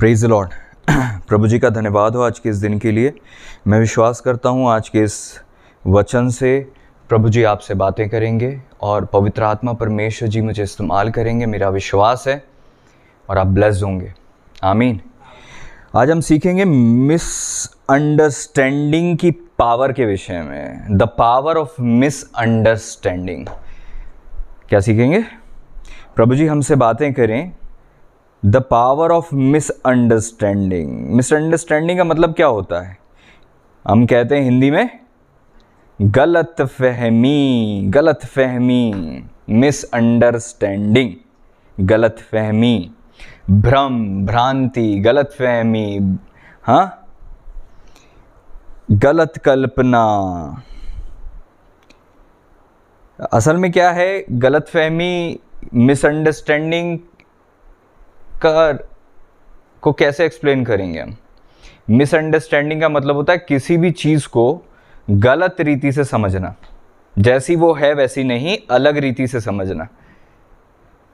Praise the Lord. प्रभु जी का धन्यवाद हो आज के इस दिन के लिए। मैं विश्वास करता हूँ आज के इस वचन से प्रभु जी आपसे बातें करेंगे और पवित्र आत्मा परमेश्वर जी मुझे इस्तेमाल करेंगे, मेरा विश्वास है, और आप ब्लेस्ड होंगे। आमीन। आज हम सीखेंगे मिसअंडरस्टैंडिंग की पावर के विषय में, द पावर ऑफ मिसअंडरस्टैंडिंग। क्या सीखेंगे? प्रभु जी हमसे बातें करें, the power of misunderstanding. Misunderstanding का मतलब क्या होता है? हम कहते हैं हिंदी में गलत फहमी, मिसअंडरस्टैंडिंग, गलत फहमी, भ्रम, भ्रांति, गलत फहमी, हाँ, गलत कल्पना। असल में क्या है गलत फहमी? मिसअंडरस्टैंडिंग को कैसे एक्सप्लेन करेंगे हम? मिसअंडरस्टैंडिंग का मतलब होता है किसी भी चीज़ को गलत रीति से समझना, जैसी वो है वैसी नहीं, अलग रीति से समझना।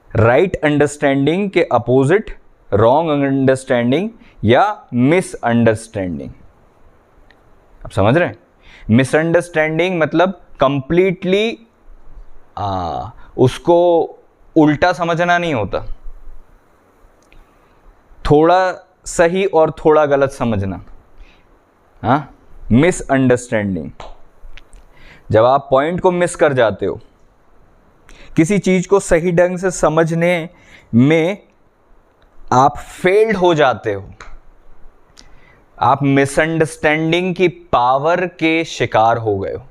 राइट अंडरस्टैंडिंग के अपोजिट रॉन्ग अंडरस्टैंडिंग या मिसअंडरस्टैंडिंग। आप समझ रहे हैं? मिसअंडरस्टैंडिंग मतलब कंप्लीटली उसको उल्टा समझना नहीं होता, थोड़ा सही और थोड़ा गलत समझना। हाँ, मिसअंडरस्टैंडिंग। जब आप पॉइंट को मिस कर जाते हो, किसी चीज को सही ढंग से समझने में आप फेल्ड हो जाते हो, आप मिसअंडरस्टैंडिंग की पावर के शिकार हो गए हो।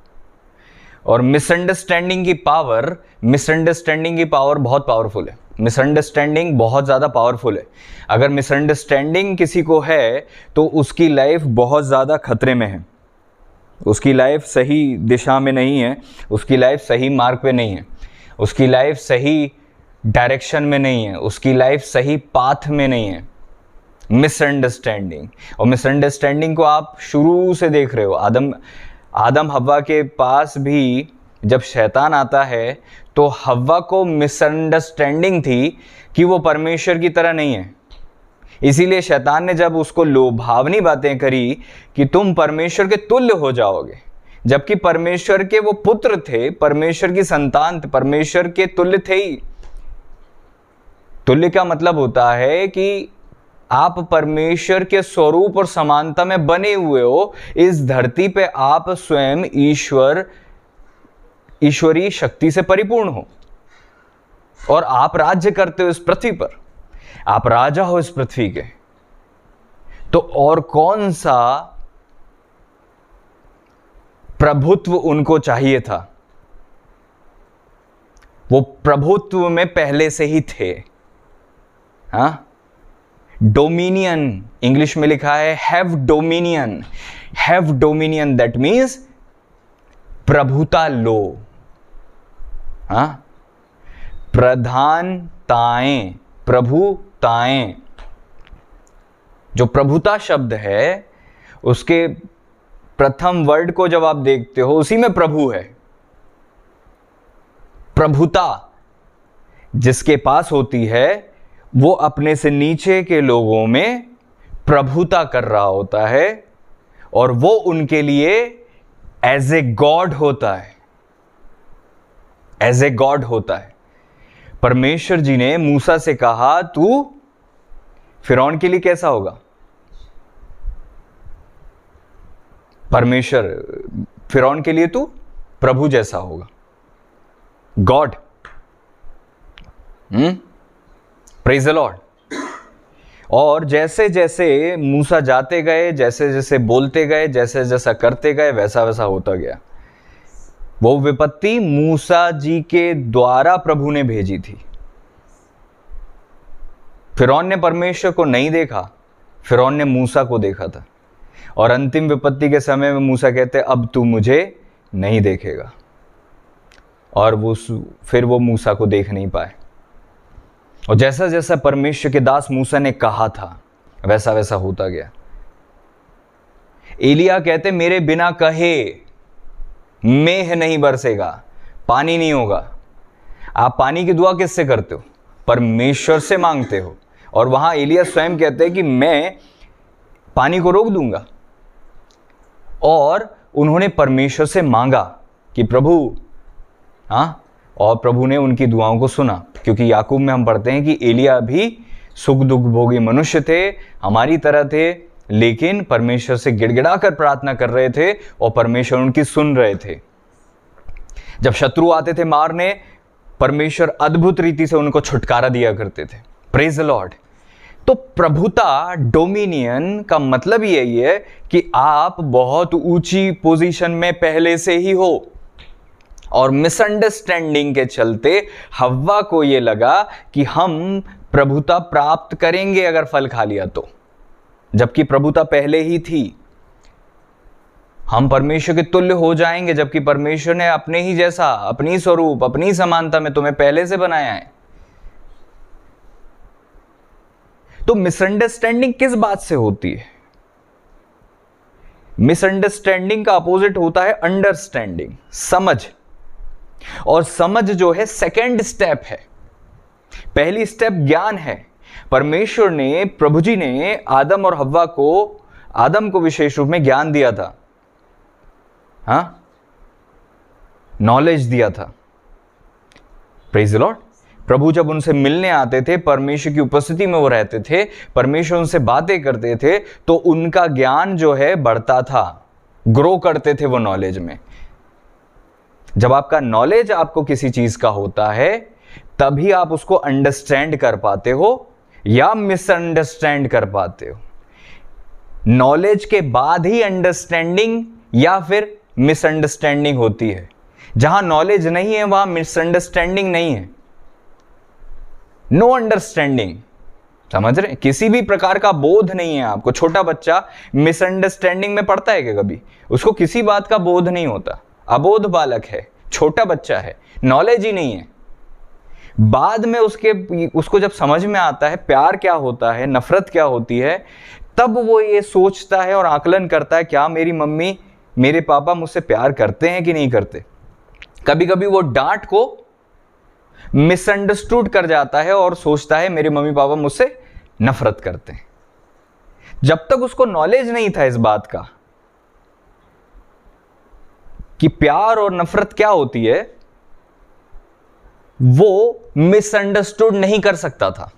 और मिसअंडरस्टैंडिंग की पावर बहुत पावरफुल है। मिसअंडरस्टैंडिंग बहुत ज़्यादा पावरफुल है। अगर मिसअंडरस्टैंडिंग किसी को है तो उसकी लाइफ बहुत ज़्यादा खतरे में है, उसकी लाइफ सही दिशा में नहीं है, उसकी लाइफ सही मार्ग पे नहीं है, उसकी लाइफ सही डायरेक्शन में नहीं है, उसकी लाइफ सही पाथ में नहीं है। मिसअंडरस्टैंडिंग। और मिसअंडरस्टैंडिंग को आप शुरू से देख रहे हो। आदम हव्वा के पास भी जब शैतान आता है तो हव्वा को मिसअंडरस्टैंडिंग थी कि वो परमेश्वर की तरह नहीं है। इसीलिए शैतान ने जब उसको लोभावनी बातें करी कि तुम परमेश्वर के तुल्य हो जाओगे, जबकि परमेश्वर के वो पुत्र थे, परमेश्वर की संतान थे, परमेश्वर के तुल्य थे ही। तुल्य का मतलब होता है कि आप परमेश्वर के स्वरूप और समानता में बने हुए हो। इस धरती पे आप स्वयं ईश्वरीय शक्ति से परिपूर्ण हो और आप राज्य करते हो इस पृथ्वी पर, आप राजा हो इस पृथ्वी के। तो और कौन सा प्रभुत्व उनको चाहिए था? वो प्रभुत्व में पहले से ही थे। हाँ, डोमिनियन इंग्लिश में लिखा है have dominion. Have dominion that means प्रभुता लो। हाँ, प्रधानताएं, प्रभुताएं। जो प्रभुता शब्द है उसके प्रथम वर्ड को जब आप देखते हो उसी में प्रभु है। प्रभुता जिसके पास होती है वो अपने से नीचे के लोगों में प्रभुता कर रहा होता है और वो उनके लिए एज ए गॉड होता है, एज ए गॉड होता है। परमेश्वर जी ने मूसा से कहा तू फिरौन के लिए कैसा होगा? परमेश्वर फिरौन के लिए तू प्रभु जैसा होगा, गॉड। Praise the Lord. और जैसे जैसे मूसा जाते गए, जैसे जैसे बोलते गए, जैसे जैसा करते गए, वैसा वैसा होता गया। वो विपत्ति मूसा जी के द्वारा प्रभु ने भेजी थी। फिरौन ने परमेश्वर को नहीं देखा, फिरौन ने मूसा को देखा था। और अंतिम विपत्ति के समय में मूसा कहते अब तू मुझे नहीं देखेगा। और फिर वो मूसा को देख नहीं पाए। और जैसा जैसा परमेश्वर के दास मूसा ने कहा था वैसा वैसा होता गया। एलिया कहते मेरे बिना कहे मेघ नहीं बरसेगा, पानी नहीं होगा। आप पानी की दुआ किससे करते हो? परमेश्वर से मांगते हो। और वहां एलिया स्वयं कहते हैं कि मैं पानी को रोक दूंगा। और उन्होंने परमेश्वर से मांगा कि प्रभु, हाँ, और प्रभु ने उनकी दुआओं को सुना, क्योंकि याकूब में हम पढ़ते हैं कि एलिया भी सुख दुख भोगी मनुष्य थे, हमारी तरह थे, लेकिन परमेश्वर से गिड़गिड़ा कर प्रार्थना कर रहे थे और परमेश्वर उनकी सुन रहे थे। जब शत्रु आते थे मारने, परमेश्वर अद्भुत रीति से उनको छुटकारा दिया करते थे। Praise the Lord. तो प्रभुता, डोमिनियन का मतलब यही है कि आप बहुत ऊंची पोजीशन में पहले से ही हो, और मिसअंडरस्टैंडिंग के चलते हव्वा को यह लगा कि हम प्रभुता प्राप्त करेंगे अगर फल खा लिया तो, जबकि प्रभुता पहले ही थी। हम परमेश्वर के तुल्य हो जाएंगे, जबकि परमेश्वर ने अपने ही जैसा, अपनी स्वरूप, अपनी समानता में तुम्हें पहले से बनाया है। तो मिसअंडरस्टैंडिंग किस बात से होती है? मिसअंडरस्टैंडिंग का अपोजिट होता है अंडरस्टैंडिंग, समझ। और समझ जो है सेकंड स्टेप है। पहली स्टेप ज्ञान है। परमेश्वर ने, प्रभु जी ने आदम और हव्वा को, आदम को विशेष रूप में ज्ञान दिया था, हाँ, नॉलेज दिया था। Praise the Lord. प्रभु जब उनसे मिलने आते थे, परमेश्वर की उपस्थिति में वो रहते थे, परमेश्वर उनसे बातें करते थे, तो उनका ज्ञान जो है बढ़ता था, ग्रो करते थे वो नॉलेज में। जब आपका नॉलेज आपको किसी चीज का होता है, तभी आप उसको अंडरस्टैंड कर पाते हो या मिसअंडरस्टैंड कर पाते हो। नॉलेज के बाद ही अंडरस्टैंडिंग या फिर मिसअंडरस्टैंडिंग होती है। जहां नॉलेज नहीं है वहां मिसअंडरस्टैंडिंग नहीं है, नो अंडरस्टैंडिंग। समझ रहे? किसी भी प्रकार का बोध नहीं है आपको। छोटा बच्चा मिसअंडरस्टैंडिंग में पड़ता है क्या कभी? उसको किसी बात का बोध नहीं होता, अबोध बालक है, छोटा बच्चा है, नॉलेज ही नहीं है। बाद में उसको जब समझ में आता है प्यार क्या होता है, नफरत क्या होती है, तब वो ये सोचता है और आकलन करता है, क्या मेरी मम्मी, मेरे पापा मुझसे प्यार करते हैं कि नहीं करते। कभी कभी वो डांट को मिसअंडरस्टूड कर जाता है और सोचता है मेरे मम्मी पापा मुझसे नफरत करते हैं। जब तक उसको नॉलेज नहीं था इस बात का कि प्यार और नफरत क्या होती है, वो मिसअंडरस्टूड नहीं कर सकता था।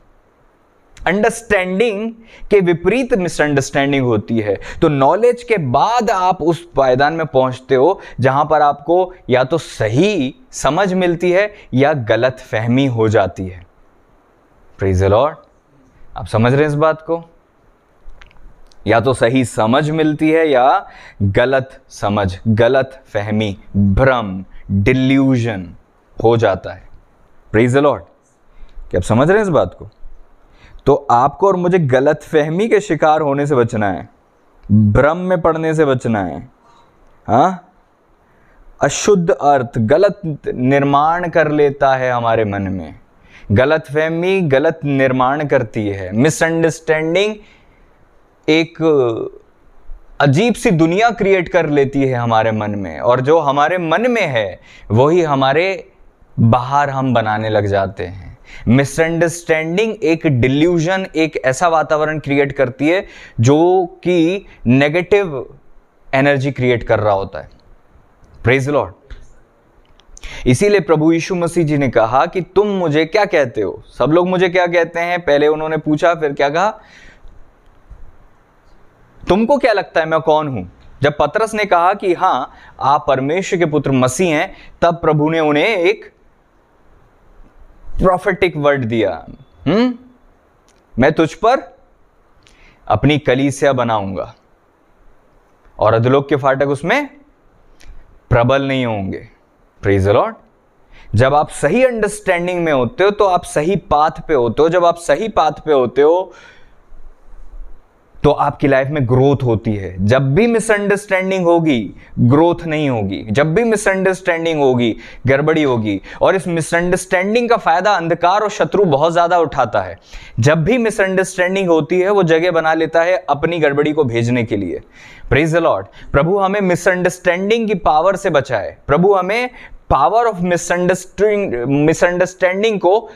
अंडरस्टैंडिंग के विपरीत मिसअंडरस्टैंडिंग होती है। तो नॉलेज के बाद आप उस पायदान में पहुंचते हो जहां पर आपको या तो सही समझ मिलती है या गलत फहमी हो जाती है। Praise the Lord. आप समझ रहे हैं इस बात को? या तो सही समझ मिलती है या गलत समझ, गलत फहमी, भ्रम, डिल्यूजन हो जाता है। Praise the Lord. क्या आप समझ रहे हैं इस बात को? तो आपको और मुझे गलत फहमी के शिकार होने से बचना है, भ्रम में पड़ने से बचना है। हाँ, अशुद्ध अर्थ, गलत निर्माण कर लेता है हमारे मन में। गलत फहमी गलत निर्माण करती है। मिसअंडरस्टैंडिंग एक अजीब सी दुनिया क्रिएट कर लेती है हमारे मन में, और जो हमारे मन में है वही हमारे बाहर हम बनाने लग जाते हैं। मिसअंडरस्टैंडिंग एक डिल्यूजन, एक ऐसा वातावरण क्रिएट करती है जो कि नेगेटिव एनर्जी क्रिएट कर रहा होता है। Praise the Lord. इसीलिए प्रभु यीशु मसीह जी ने कहा कि तुम मुझे क्या कहते हो? सब लोग मुझे क्या कहते हैं? पहले उन्होंने पूछा, फिर क्या कहा? तुमको क्या लगता है मैं कौन हूं? जब पतरस ने कहा कि हां आप परमेश्वर के पुत्र मसीह हैं, तब प्रभु ने उन्हें एक प्रोफेटिक वर्ड दिया। मैं तुझ पर अपनी कलीसिया बनाऊंगा और अधोलोक के फाटक उसमें प्रबल नहीं होंगे। Praise the Lord. जब आप सही अंडरस्टैंडिंग में होते हो तो आप सही पाथ पे होते हो। जब आप सही पाथ पे होते हो तो आपकी लाइफ में ग्रोथ होती है। जब भी मिसअंडरस्टैंडिंग होगी, ग्रोथ नहीं होगी। जब भी मिसअंडरस्टैंडिंग होगी, गड़बड़ी होगी। और इस मिसअंडरस्टैंडिंग का फायदा अंधकार और शत्रु बहुत ज्यादा उठाता है। जब भी मिसअंडरस्टैंडिंग होती है, वो जगह बना लेता है अपनी गड़बड़ी को भेजने के लिए। Praise the Lord. प्रभु हमें मिसअंडरस्टैंडिंग की पावर से बचाए। प्रभु हमें पावर ऑफ मिसअंडरस्टैंडिंग को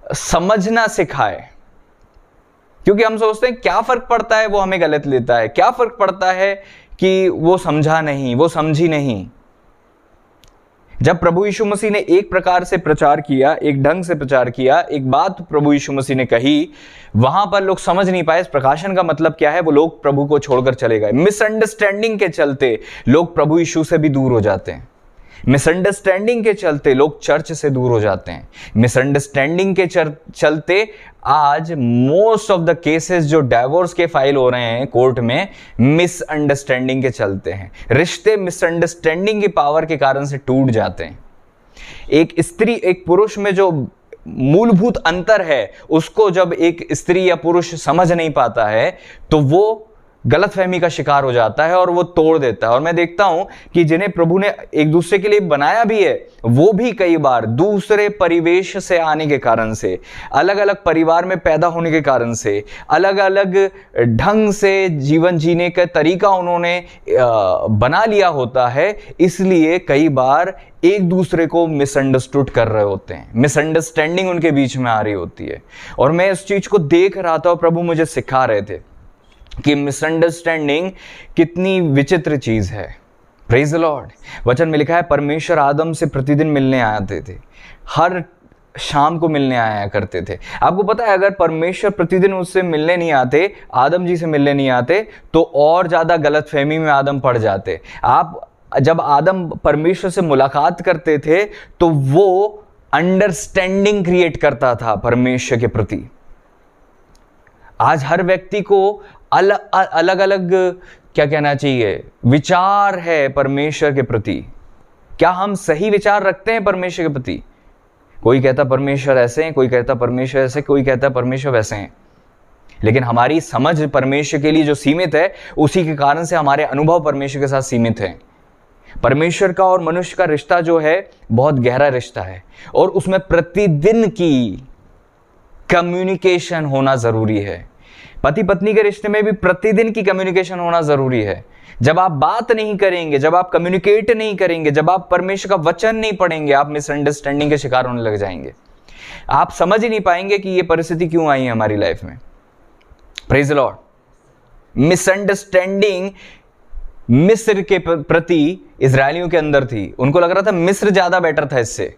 समझना सिखाए। क्योंकि हम सोचते हैं क्या फर्क पड़ता है वो हमें गलत लेता है, क्या फर्क पड़ता है कि वो समझा नहीं, वो समझी नहीं। जब प्रभु यीशु मसीह ने एक प्रकार से प्रचार किया, एक ढंग से प्रचार किया, एक बात प्रभु यीशु मसीह ने कही, वहां पर लोग समझ नहीं पाए इस प्रकाशन का मतलब क्या है, वो लोग प्रभु को छोड़कर चले गए। मिसअंडरस्टैंडिंग के चलते लोग प्रभु यीशु से भी दूर हो जाते हैं। मिसअंडरस्टैंडिंग के चलते लोग चर्च से दूर हो जाते हैं। मिसअंडरस्टैंडिंग के चलते आज मोस्ट ऑफ द केसेस जो डाइवोर्स के फाइल हो रहे हैं कोर्ट में, मिसअंडरस्टैंडिंग के चलते हैं। रिश्ते मिसअंडरस्टैंडिंग की पावर के कारण से टूट जाते हैं। एक स्त्री एक पुरुष में जो मूलभूत अंतर है उसको जब एक स्त्री या पुरुष समझ नहीं पाता है तो वो गलतफहमी का शिकार हो जाता है और वो तोड़ देता है। और मैं देखता हूं कि जिन्हें प्रभु ने एक दूसरे के लिए बनाया भी है, वो भी कई बार दूसरे परिवेश से आने के कारण से, अलग अलग परिवार में पैदा होने के कारण से, अलग अलग ढंग से जीवन जीने का तरीका उन्होंने बना लिया होता है, इसलिए कई बार एक दूसरे को मिसअंडरस्टूड कर रहे होते हैं, मिसअंडरस्टैंडिंग उनके बीच में आ रही होती है। और मैं इस चीज को देख रहा था और प्रभु मुझे सिखा रहे थे कि मिसअंडरस्टैंडिंग कितनी विचित्र चीज है। Praise the Lord. वचन में लिखा है परमेश्वर आदम से प्रतिदिन मिलने आते थे, हर शाम को मिलने आया करते थे। आपको पता है अगर परमेश्वर प्रतिदिन उससे मिलने नहीं आते, आदम जी से मिलने नहीं आते, तो और ज्यादा गलतफहमी में आदम पड़ जाते। जब आदम परमेश्वर से मुलाकात करते थे तो वो अंडरस्टैंडिंग क्रिएट करता था परमेश्वर के प्रति। आज हर व्यक्ति को अलग अलग क्या कहना चाहिए विचार है परमेश्वर के प्रति। क्या हम सही विचार रखते हैं परमेश्वर के प्रति? कोई कहता परमेश्वर ऐसे हैं, कोई कहता परमेश्वर ऐसे, कोई कहता परमेश्वर वैसे हैं। लेकिन हमारी समझ परमेश्वर के लिए जो सीमित है, उसी के कारण से हमारे अनुभव परमेश्वर के साथ सीमित हैं। परमेश्वर का और मनुष्य का रिश्ता जो है बहुत गहरा रिश्ता है और उसमें प्रतिदिन की कम्युनिकेशन होना जरूरी है। पति पत्नी के रिश्ते में भी प्रतिदिन की कम्युनिकेशन होना जरूरी है। जब आप बात नहीं करेंगे, जब आप कम्युनिकेट नहीं करेंगे, जब आप परमेश्वर का वचन नहीं पढ़ेंगे, आप मिसअंडरस्टैंडिंग के शिकार होने लग जाएंगे। आप समझ ही नहीं पाएंगे कि ये परिस्थिति क्यों आई है हमारी लाइफ में। Praise the Lord. मिसअंडरस्टैंडिंग मिस्र के प्रति इजरायलियों के अंदर थी। उनको लग रहा था मिस्र ज्यादा बेटर था इससे।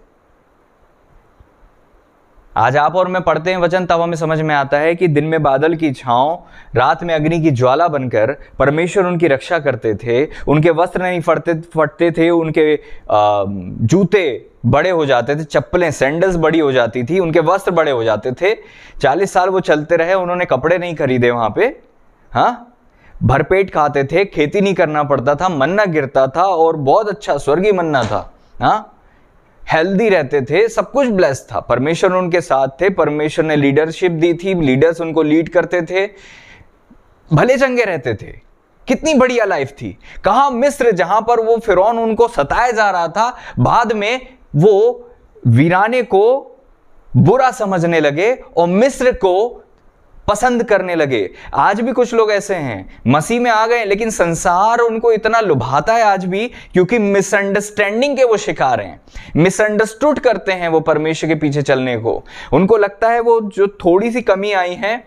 आज आप और मैं पढ़ते हैं वचन, तब हमें समझ में आता है कि दिन में बादल की छांव, रात में अग्नि की ज्वाला बनकर परमेश्वर उनकी रक्षा करते थे। उनके वस्त्र नहीं फटते थे, उनके जूते बड़े हो जाते थे, चप्पलें सैंडल्स बड़ी हो जाती थी, उनके वस्त्र बड़े हो जाते थे। 40 साल वो चलते रहे, उन्होंने कपड़े नहीं खरीदे वहां पे। हाँ, भरपेट खाते थे, खेती नहीं करना पड़ता था, मन्ना गिरता था और बहुत अच्छा स्वर्गीय मन्ना था। हाँ, हेल्दी रहते थे, सब कुछ ब्लेस्ड था। परमेश्वर उनके साथ थे, परमेश्वर ने लीडरशिप दी थी, लीडर्स उनको लीड करते थे, भले चंगे रहते थे। कितनी बढ़िया लाइफ थी। कहां? मिस्र, जहां पर वो फिरौन उनको सताया जा रहा था। बाद में वो वीराने को बुरा समझने लगे और मिस्र को पसंद करने लगे। आज भी कुछ लोग ऐसे हैं, मसीह में आ गए लेकिन संसार उनको इतना लुभाता है आज भी, क्योंकि मिसअंडरस्टैंडिंग के वो शिकार हैं। मिसअंडरस्टूड करते हैं वो परमेश्वर के पीछे चलने को। उनको लगता है वो जो थोड़ी सी कमी आई है,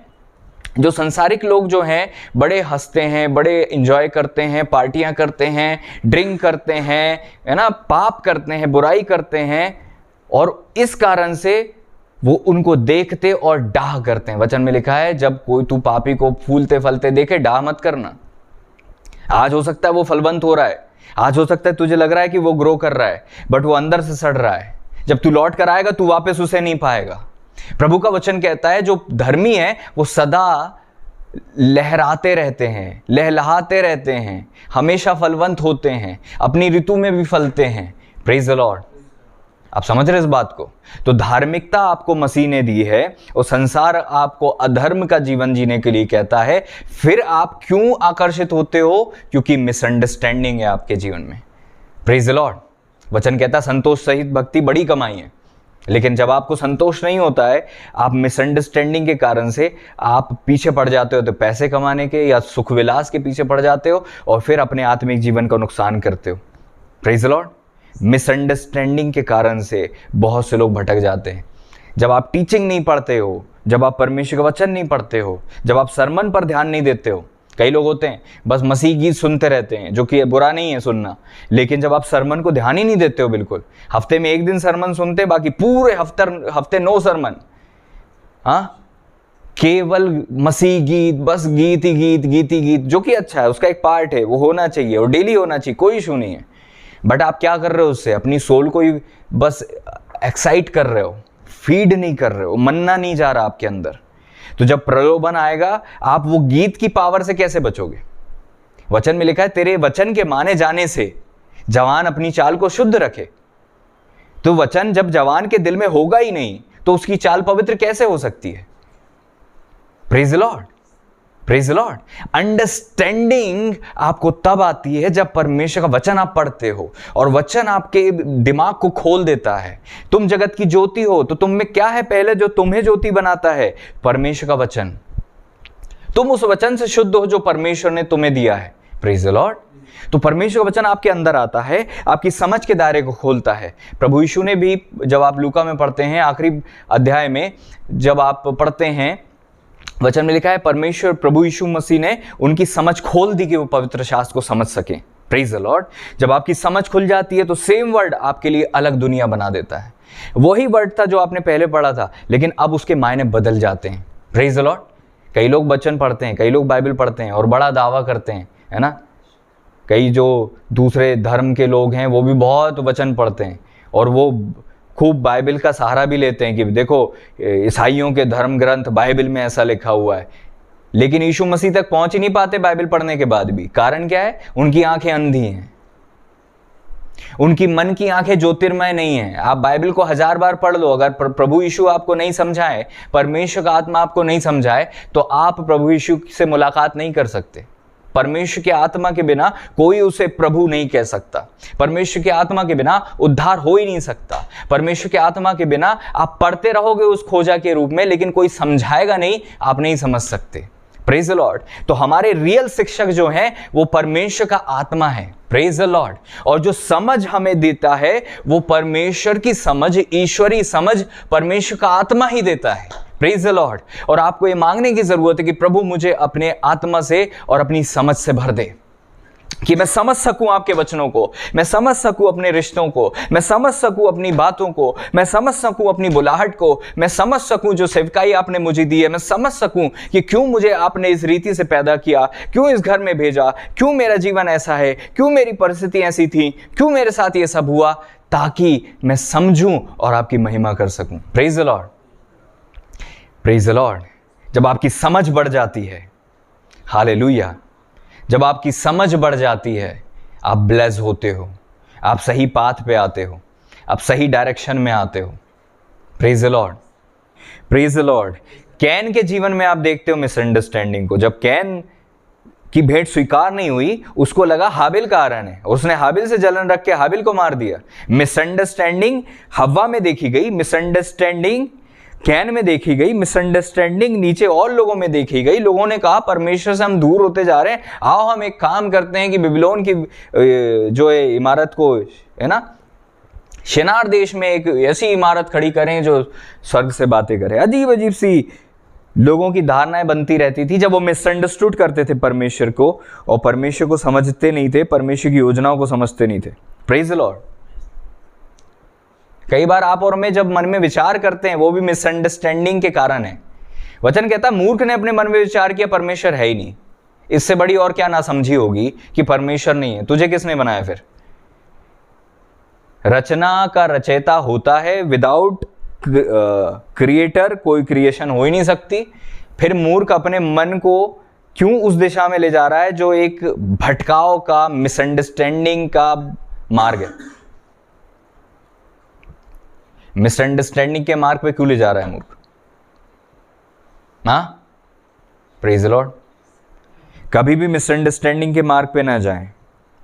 जो संसारिक लोग जो हैं बड़े हंसते हैं, बड़े एंजॉय करते हैं, पार्टियां करते हैं, ड्रिंक करते हैं, है ना, पाप करते हैं, बुराई करते हैं, और इस कारण से वो उनको देखते और डाह करते हैं। वचन में लिखा है जब कोई तू पापी को फूलते फलते देखे, डाह मत करना। आज हो सकता है वो फलवंत हो रहा है, आज हो सकता है तुझे लग रहा है कि वो ग्रो कर रहा है, बट वो अंदर से सड़ रहा है। जब तू लौट कर आएगा तू वापस उसे नहीं पाएगा। प्रभु का वचन कहता है जो धर्मी है वो सदा लहराते रहते हैं, लहलहाते रहते हैं, हमेशा फलवंत होते हैं, अपनी ऋतु में भी फलते हैं। Praise the Lord. आप समझ रहे इस बात को? तो धार्मिकता आपको मसीह ने दी है और संसार आपको अधर्म का जीवन जीने के लिए कहता है। फिर आप क्यों आकर्षित होते हो? क्योंकि मिसअंडरस्टैंडिंग है आपके जीवन में। Praise the Lord. वचन कहता है संतोष सहित भक्ति बड़ी कमाई है। लेकिन जब आपको संतोष नहीं होता है, आप मिसअंडरस्टैंडिंग के कारण से आप पीछे पड़ जाते हो, तो पैसे कमाने के या सुख विलास के पीछे पड़ जाते हो और फिर अपने आत्मिक जीवन का नुकसान करते हो। Praise the Lord. मिसअंडरस्टैंडिंग के कारण से बहुत से लोग भटक जाते हैं। जब आप टीचिंग नहीं पढ़ते हो, जब आप परमेश्वर का वचन नहीं पढ़ते हो, जब आप सरमन पर ध्यान नहीं देते हो। कई लोग होते हैं बस मसीह गीत सुनते रहते हैं, जो कि बुरा नहीं है सुनना, लेकिन जब आप सरमन को ध्यान ही नहीं देते हो, बिल्कुल हफ्ते में एक दिन सरमन सुनते, बाकी पूरे हफ्ते नो सरमन, हाँ, केवल मसीह गीत, बस गीत ही गीत, गीत ही गीत, जो कि अच्छा है, उसका एक पार्ट है, वो होना चाहिए और डेली होना चाहिए, कोई इशू नहीं है। बट आप क्या कर रहे हो उससे? अपनी सोल को ही बस एक्साइट कर रहे हो, फीड नहीं कर रहे हो, मन्ना नहीं जा रहा आपके अंदर। तो जब प्रलोभन आएगा, आप वो गीत की पावर से कैसे बचोगे? वचन में लिखा है, तेरे वचन के माने जाने से जवान अपनी चाल को शुद्ध रखे। तो वचन जब जवान के दिल में होगा ही नहीं, तो उसकी चाल पवित्र कैसे हो सकती है? Praise the Lord, praise the Lord. Understanding आपको तब आती है जब परमेश्वर का वचन आप पढ़ते हो, और वचन आपके दिमाग को खोल देता है। तुम जगत की ज्योति हो, तो तुम में क्या है पहले जो तुम्हें ज्योति बनाता है? परमेश्वर का वचन। तुम उस वचन से शुद्ध हो जो परमेश्वर ने तुम्हें दिया है। Praise the Lord. तो परमेश्वर का वचन आपके अंदर आता है, आपकी समझ के दायरे को खोलता है। प्रभु यीशु ने भी, जब आप लूका में पढ़ते हैं आखिरी अध्याय में, जब आप पढ़ते हैं, वचन में लिखा है परमेश्वर प्रभु यीशु मसीह ने उनकी समझ खोल दी कि वो पवित्र शास्त्र को समझ सकें। Praise the Lord. जब आपकी समझ खुल जाती है तो सेम वर्ड आपके लिए अलग दुनिया बना देता है। वही वर्ड था जो आपने पहले पढ़ा था, लेकिन अब उसके मायने बदल जाते हैं। Praise the Lord. कई लोग वचन पढ़ते हैं, कई लोग बाइबल पढ़ते हैं और बड़ा दावा करते हैं, है ना। कई जो दूसरे धर्म के लोग हैं वो भी बहुत वचन पढ़ते हैं और वो खूब बाइबल का सहारा भी लेते हैं कि देखो ईसाइयों के धर्म ग्रंथ बाइबल में ऐसा लिखा हुआ है, लेकिन यीशु मसीह तक पहुंच ही नहीं पाते बाइबल पढ़ने के बाद भी। कारण क्या है? उनकी आंखें अंधी हैं, उनकी मन की आंखें ज्योतिर्मय नहीं है। आप बाइबल को 1000 बार पढ़ लो, अगर प्रभु यीशु आपको नहीं समझाए, परमेश्वर का आत्मा आपको नहीं समझाए, तो आप प्रभु यीशु से मुलाकात नहीं कर सकते। परमेश्वर के आत्मा के बिना कोई उसे प्रभु नहीं कह सकता। परमेश्वर के आत्मा के बिना उद्धार हो ही नहीं सकता। परमेश्वर के आत्मा के बिना आप पढ़ते रहोगे उस खोजा के रूप में, लेकिन कोई समझाएगा नहीं, आप नहीं समझ सकते। Praise the Lord. तो हमारे रियल शिक्षक जो हैं वो परमेश्वर का आत्मा है। Praise the Lord. और जो समझ हमें देता है वो परमेश्वर की समझ, ईश्वरीय समझ परमेश्वर का आत्मा ही देता है। Praise the Lord. और आपको ये मांगने की जरूरत है कि प्रभु मुझे अपने आत्मा से और अपनी समझ से भर दे, कि मैं समझ सकूं आपके वचनों को, मैं समझ सकूं अपने रिश्तों को, मैं समझ सकूं अपनी बातों को, मैं समझ सकूं अपनी बुलाहट को, मैं समझ सकूं जो सेवकाई आपने मुझे दी है, मैं समझ सकूं कि क्यों मुझे आपने इस रीति से पैदा किया, क्यों इस घर में भेजा, क्यों मेरा जीवन ऐसा है, क्यों मेरी परिस्थिति ऐसी थी, क्यों मेरे साथ ये सब हुआ, ताकि मैं समझूं और आपकी महिमा कर सकूं। Praise the Lord, praise the Lord. जब आपकी समझ बढ़ जाती है, हालेलुया, जब आपकी समझ बढ़ जाती है, आप ब्लेस होते हो, आप सही पाथ पे आते हो, आप सही डायरेक्शन में आते हो। Praise the Lord, praise the Lord. Can के जीवन में आप देखते हो मिसअंडरस्टैंडिंग को। जब कैन की भेंट स्वीकार नहीं हुई, उसको लगा हाबिल का कारण है, उसने हाबिल से जलन रख के हाबिल को मार दिया। मिसअंडरस्टैंडिंग हव्वा में देखी गई, मिसअंडरस्टैंडिंग कैन में देखी गई, मिसअंडरस्टैंडिंग नीचे और लोगों में देखी गई। लोगों ने कहा परमेश्वर से हम दूर होते जा रहे हैं, आओ हम एक काम करते हैं कि बेबीलोन की जो है इमारत को, है ना, शिनार देश में एक ऐसी इमारत खड़ी करें जो स्वर्ग से बातें करे। अजीब अजीब सी लोगों की धारणाएं बनती रहती थी जब वो मिसअंडरस्टूड करते थे परमेश्वर को, और परमेश्वर को समझते नहीं थे, परमेश्वर की योजनाओं को समझते नहीं थे। Praise the Lord. कई बार आप और मैं जब मन में विचार करते हैं, वो भी मिसअंडरस्टैंडिंग के कारण है। वचन कहता है मूर्ख ने अपने मन में विचार किया परमेश्वर है ही नहीं। इससे बड़ी और क्या नासमझी होगी कि परमेश्वर नहीं है। तुझे किसने बनाया फिर? रचना का रचयिता होता है, विदाउट क्रिएटर कोई क्रिएशन हो ही नहीं सकती। फिर मूर्ख अपने मन को क्यों उस दिशा में ले जा रहा है जो एक भटकाव का, मिसअंडरस्टैंडिंग का मार्ग है। मिसअंडरस्टैंडिंग के मार्ग पे क्यों ले जा रहा है मूर्ख? हाँ, प्रेज द लॉर्ड। कभी भी मिसअंडरस्टैंडिंग के मार्ग पे ना जाएं,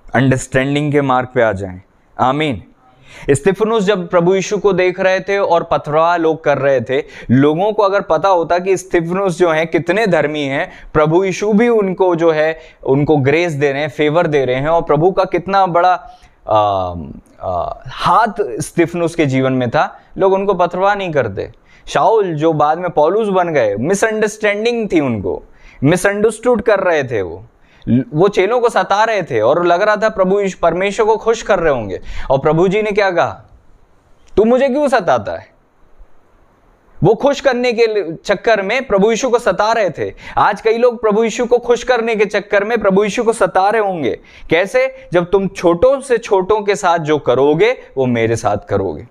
अंडरस्टैंडिंग के मार्ग पे आ जाएं। आमीन। स्तिफनुस जब प्रभु यीशु को देख रहे थे और पथरवाह लोग कर रहे थे, लोगों को अगर पता होता कि स्तिफनुस जो है कितने धर्मी हैं, प्रभु यीशु भी उनको जो है उनको ग्रेस दे रहे हैं, फेवर दे रहे हैं, और प्रभु का कितना बड़ा हाथ स्तिफनुस के जीवन में था, लोग उनको पथरवाह नहीं करते। शाऊल जो बाद में पौलुस बन गए, मिसअंडरस्टैंडिंग थी उनको, मिसअंडरस्टूड कर रहे थे, वो चेलों को सता रहे थे और लग रहा था प्रभु परमेश्वर को खुश कर रहे होंगे। और प्रभु जी ने क्या कहा, तू मुझे क्यों सताता है? वो खुश करने के चक्कर में प्रभु यीशु को सता रहे थे। आज कई लोग प्रभु यीशु को खुश करने के चक्कर में प्रभु यीशु को सता रहे होंगे। कैसे? जब तुम छोटों से छोटों के साथ जो करोगे वो मेरे साथ करोगे।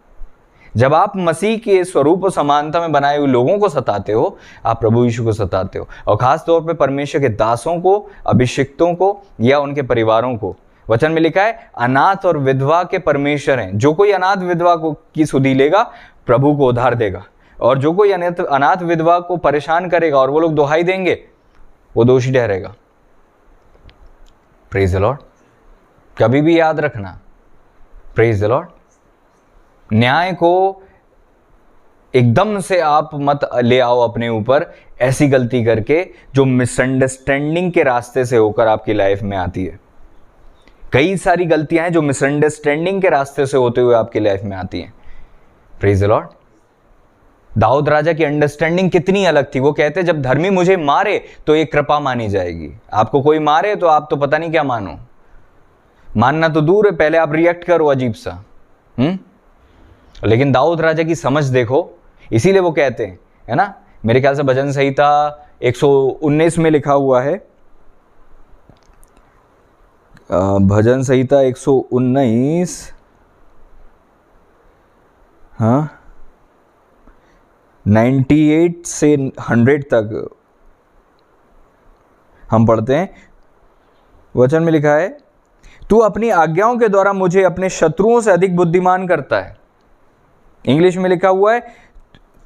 जब आप मसीह के स्वरूप और समानता में बनाए हुए लोगों को सताते हो, आप प्रभु यीशु को सताते हो। और खास तौर पे परमेश्वर के दासों को, अभिषिक्तों को या उनके परिवारों को। वचन में लिखा है अनाथ और विधवा के परमेश्वर हैं। जो कोई अनाथ विधवा को की सुधि लेगा प्रभु को उधार देगा, और जो कोई अनाथ विधवा को परेशान करेगा और वो लोग दुहाई देंगे वो दोषी ठहरेगा। Praise the Lord. कभी भी याद रखना, प्रेज द लॉर्ड, न्याय को एकदम से आप मत ले आओ अपने ऊपर ऐसी गलती करके जो मिसअंडरस्टैंडिंग के रास्ते से होकर आपकी लाइफ में आती है। कई सारी गलतियां हैं जो मिसअंडरस्टैंडिंग के रास्ते से होते हुए आपकी लाइफ में आती हैं। Praise the Lord. दाऊद राजा की अंडरस्टैंडिंग कितनी अलग थी। वो कहते जब धर्मी मुझे मारे तो ये कृपा मानी जाएगी। आपको कोई मारे तो आप तो पता नहीं क्या मानो, मानना तो दूर है, पहले आप रिएक्ट करो अजीब सा। लेकिन दाऊद राजा की समझ देखो, इसीलिए वो कहते हैं, है ना, मेरे ख्याल से भजन संहिता 119 में लिखा हुआ है, भजन संहिता 119, हाँ 98 से 100 तक हम पढ़ते हैं। वचन में लिखा है तू अपनी आज्ञाओं के द्वारा मुझे अपने शत्रुओं से अधिक बुद्धिमान करता है। इंग्लिश में लिखा हुआ है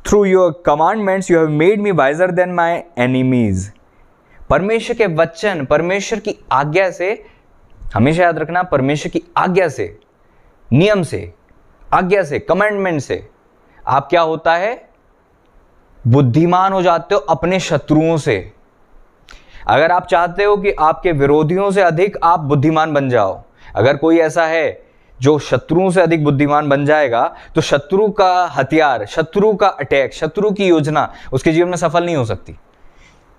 through your commandments you have made me visor then my enemies. परमेश्वर के वचन, परमेश्वर की आज्ञा से, हमेशा याद रखना, परमेश्वर की आज्ञा से, नियम से, आज्ञा से, कमांडमेंट से आप क्या होता है, बुद्धिमान हो जाते हो अपने शत्रुओं से। अगर आप चाहते हो कि आपके विरोधियों से अधिक आप बुद्धिमान बन जाओ, अगर कोई ऐसा है जो शत्रुओं से अधिक बुद्धिमान बन जाएगा, तो शत्रु का हथियार, शत्रु का अटैक, शत्रु की योजना उसके जीवन में सफल नहीं हो सकती,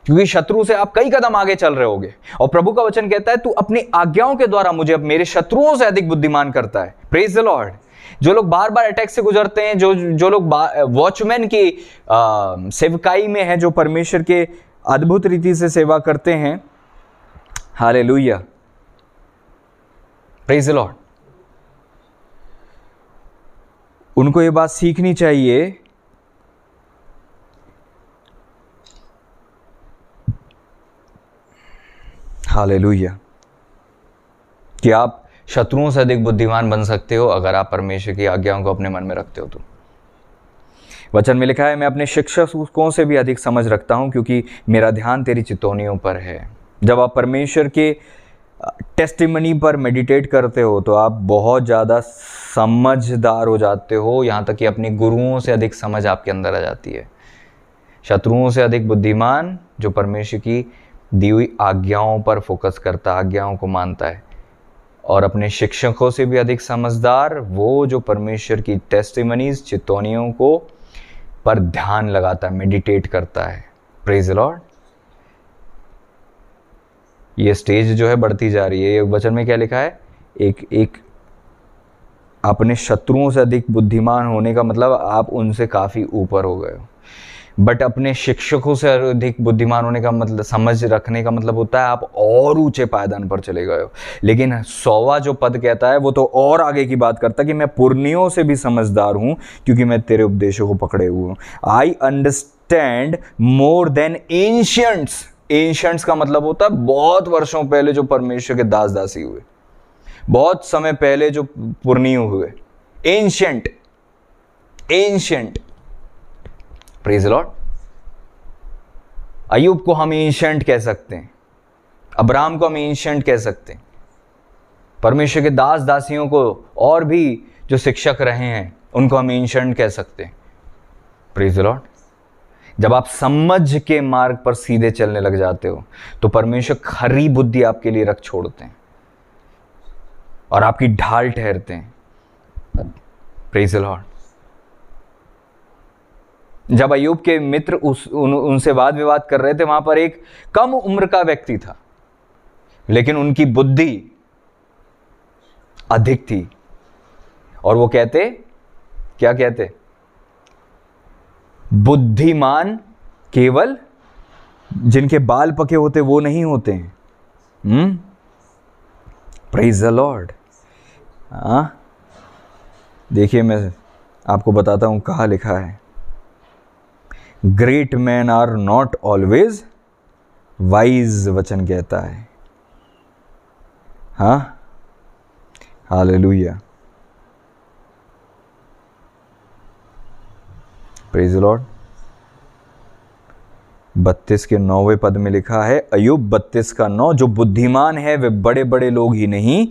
क्योंकि शत्रु से आप कई कदम आगे चल रहे होगे। और प्रभु का वचन कहता है तू अपनी आज्ञाओं के द्वारा मुझे मेरे शत्रुओं से अधिक बुद्धिमान करता है। Praise the Lord. जो लोग बार बार अटैक से गुजरते हैं, जो लोग वॉचमैन की सेवकाई में हैं, जो परमेश्वर के अद्भुत रीति से सेवा करते हैं, हालेलुया, प्रेज द लॉर्ड, उनको ये बात सीखनी चाहिए हालेलुया कि आप शत्रुओं से अधिक बुद्धिमान बन सकते हो अगर आप परमेश्वर की आज्ञाओं को अपने मन में रखते हो तो। वचन में लिखा है मैं अपने शिक्षकों से भी अधिक समझ रखता हूं क्योंकि मेरा ध्यान तेरी चितौनियों पर है। जब आप परमेश्वर के टेस्टिमनी पर मेडिटेट करते हो तो आप बहुत ज़्यादा समझदार हो जाते हो, यहाँ तक कि अपने गुरुओं से अधिक समझ आपके अंदर आ जाती है। शत्रुओं से अधिक बुद्धिमान जो परमेश्वर की दी हुई आज्ञाओं पर फोकस करता है, आज्ञाओं को मानता है, और अपने शिक्षकों से भी अधिक समझदार वो जो परमेश्वर की टेस्टिमनीज, चितौनियों को पर ध्यान लगाता है, मेडिटेट करता है। Praise the Lord. ये स्टेज जो है बढ़ती जा रही है। ये वचन में क्या लिखा है, एक अपने शत्रुओं से अधिक बुद्धिमान होने का मतलब आप उनसे काफ़ी ऊपर हो गए हो, बट अपने शिक्षकों से अधिक बुद्धिमान होने का मतलब, समझ रखने का मतलब होता है आप और ऊंचे पायदान पर चले गए हो। लेकिन 100वां जो पद कहता है वो तो और आगे की बात करता है कि मैं पुरनियों से भी समझदार हूं क्योंकि मैं तेरे उपदेशों को पकड़े हुए हूं। I understand more than ancients. Ancients का मतलब होता है बहुत वर्षों पहले जो परमेश्वर के दास दासी हुए, बहुत समय पहले जो पुरनीय हुए, ancient, ancient. Praise the Lord. अय्यूब को हम एंशियंट कह सकते हैं, अब्राहम को हम एंशियंट कह सकते हैं, परमेश्वर के दास दासियों को और भी जो शिक्षक रहे हैं उनको हम एंशियंट कह सकते हैं। Praise the Lord. जब आप समझ के मार्ग पर सीधे चलने लग जाते हो तो परमेश्वर खरी बुद्धि आपके लिए रख छोड़ते हैं और आपकी ढाल ठहरते हैं। Praise the Lord. जब अय्यूब के मित्र उनसे वाद विवाद कर रहे थे, वहां पर एक कम उम्र का व्यक्ति था, लेकिन उनकी बुद्धि अधिक थी। और वो कहते, क्या कहते? बुद्धिमान केवल जिनके बाल पके होते वो नहीं होते हैं। Praise the lord. देखिए, मैं आपको बताता हूं कहाँ लिखा है, great man are not always wise, वचन कहता है। हाँ, हालेलुया, प्रेज द लॉर्ड। 32 के 9वें पद में लिखा है, अय्यूब 32 का 9, जो बुद्धिमान है वे बड़े बड़े लोग ही नहीं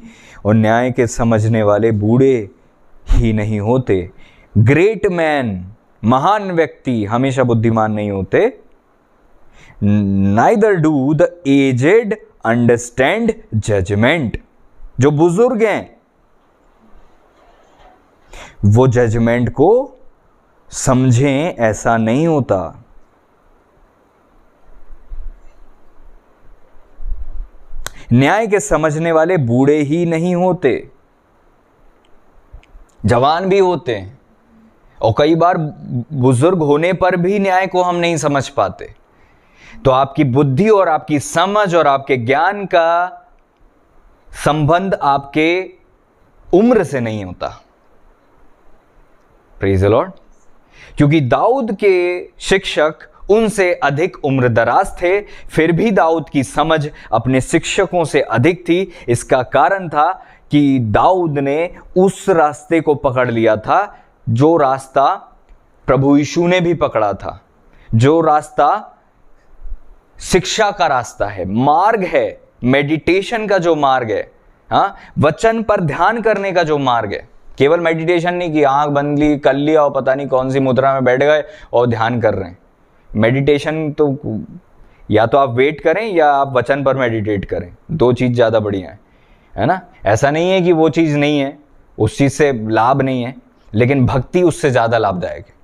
और न्याय के समझने वाले बूढ़े ही नहीं होते। ग्रेट मैन, महान व्यक्ति हमेशा बुद्धिमान नहीं होते। Neither do the aged understand judgement, जो बुजुर्ग हैं वो जजमेंट को समझें, ऐसा नहीं होता। न्याय के समझने वाले बूढ़े ही नहीं होते, जवान भी होते हैं, और कई बार बुजुर्ग होने पर भी न्याय को हम नहीं समझ पाते। तो आपकी बुद्धि और आपकी समझ और आपके ज्ञान का संबंध आपके उम्र से नहीं होता। Praise the Lord. क्योंकि दाऊद के शिक्षक उनसे अधिक उम्र दराज थे, फिर भी दाऊद की समझ अपने शिक्षकों से अधिक थी। इसका कारण था कि दाऊद ने उस रास्ते को पकड़ लिया था जो रास्ता प्रभु यीशु ने भी पकड़ा था, जो रास्ता शिक्षा का रास्ता है, मार्ग है, मेडिटेशन का जो मार्ग है, हाँ, वचन पर ध्यान करने का जो मार्ग है। केवल मेडिटेशन नहीं कि आंख बंद ली कर लिया और पता नहीं कौन सी मुद्रा में बैठ गए और ध्यान कर रहे हैं। मेडिटेशन तो या तो आप वेट करें या आप वचन पर मेडिटेट करें, दो चीज़ ज़्यादा बढ़िया है ना। ऐसा नहीं है कि वो चीज़ नहीं है, उस चीज़ से लाभ नहीं है, लेकिन भक्ति उससे ज़्यादा लाभदायक है।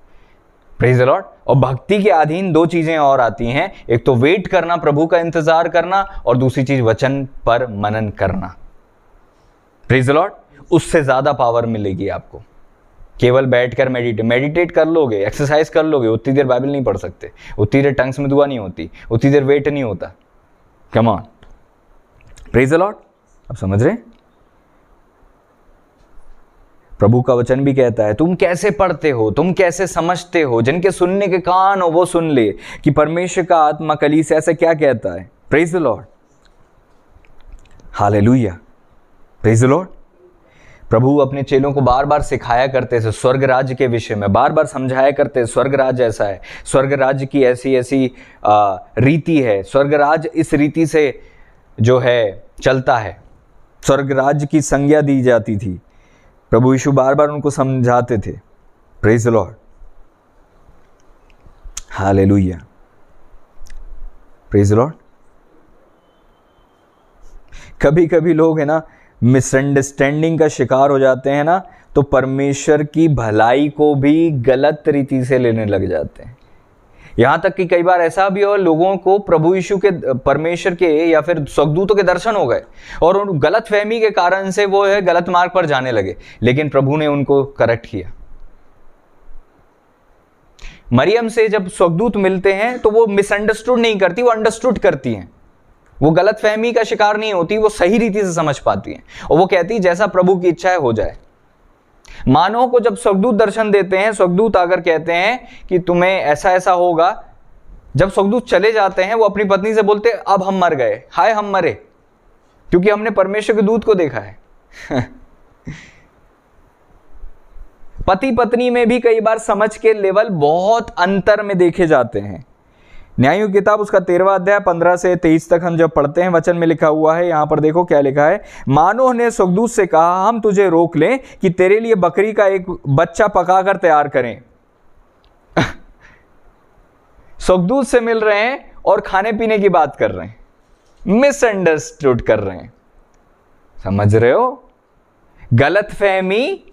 Praise the Lord. और भक्ति के अधीन दो चीज़ें और आती हैं, एक तो वेट करना, प्रभु का इंतजार करना, और दूसरी चीज़ वचन पर मनन करना। Praise the Lord. उससे ज़्यादा पावर मिलेगी आपको। केवल बैठकर मेडिटेट कर लोगे, एक्सरसाइज कर लोगे, उतनी देर बाइबल नहीं पढ़ सकते, उतनी देर टंग्स में दुआ नहीं होती, उतनी देर वेट नहीं होता। Come on, praise the Lord. आप समझ रहे? प्रभु का वचन भी कहता है, तुम कैसे पढ़ते हो, तुम कैसे समझते हो, जिनके सुनने के कान हो वो सुन ले कि परमेश्वर का आत्मा कलीसिया से क्या कहता है। Praise the Lord, hallelujah, praise the Lord. प्रभु अपने चेलों को बार बार सिखाया करते थे स्वर्ग राज्य के विषय में, बार बार समझाया करते, स्वर्ग राज्य ऐसा है, स्वर्ग राज्य की ऐसी ऐसी रीति है, स्वर्ग राज्य इस रीति से जो है चलता है, स्वर्ग राज्य की संज्ञा दी जाती थी। प्रभु यीशु बार बार उनको समझाते थे। Praise the Lord, hallelujah, praise the Lord. कभी कभी लोग है ना मिसअंडरस्टैंडिंग का शिकार हो जाते हैं ना, तो परमेश्वर की भलाई को भी गलत रीति से लेने लग जाते हैं। यहां तक कि कई बार ऐसा भी हो, लोगों को प्रभु यीशु के, परमेश्वर के या फिर स्वर्गदूतों के दर्शन हो गए और उन गलत फहमी के कारण से वो है गलत मार्ग पर जाने लगे, लेकिन प्रभु ने उनको करेक्ट किया। मरियम से जब स्वर्गदूत मिलते हैं तो वो मिसअंडरस्टूड नहीं करती, वो अंडरस्टूड करती हैं। वो गलत फहमी का शिकार नहीं होती, वो सही रीति से समझ पाती हैं और वो कहती जैसा प्रभु की इच्छा है हो जाए। मानव को जब स्वर्गदूत दर्शन देते हैं, स्वर्गदूत अगर कहते हैं कि तुम्हें ऐसा ऐसा होगा, जब स्वर्गदूत चले जाते हैं वो अपनी पत्नी से बोलते अब हम मर गए, हाय हम मरे, क्योंकि हमने परमेश्वर के दूत को देखा है। पति पत्नी में भी कई बार समझ के लेवल बहुत अंतर में देखे जाते हैं। न्यायों की किताब उसका 13वां अध्याय 15 से 23 तक हम जब पढ़ते हैं, वचन में लिखा हुआ है, यहां पर देखो क्या लिखा है। मानोह ने स्वर्गदूत से कहा, हम तुझे रोक लें कि तेरे लिए बकरी का एक बच्चा पकाकर तैयार करें। स्वर्गदूत से मिल रहे हैं और खाने पीने की बात कर रहे हैं, मिसअंडरस्टूड कर रहे हैं। समझ रहे हो? गलतफहमी,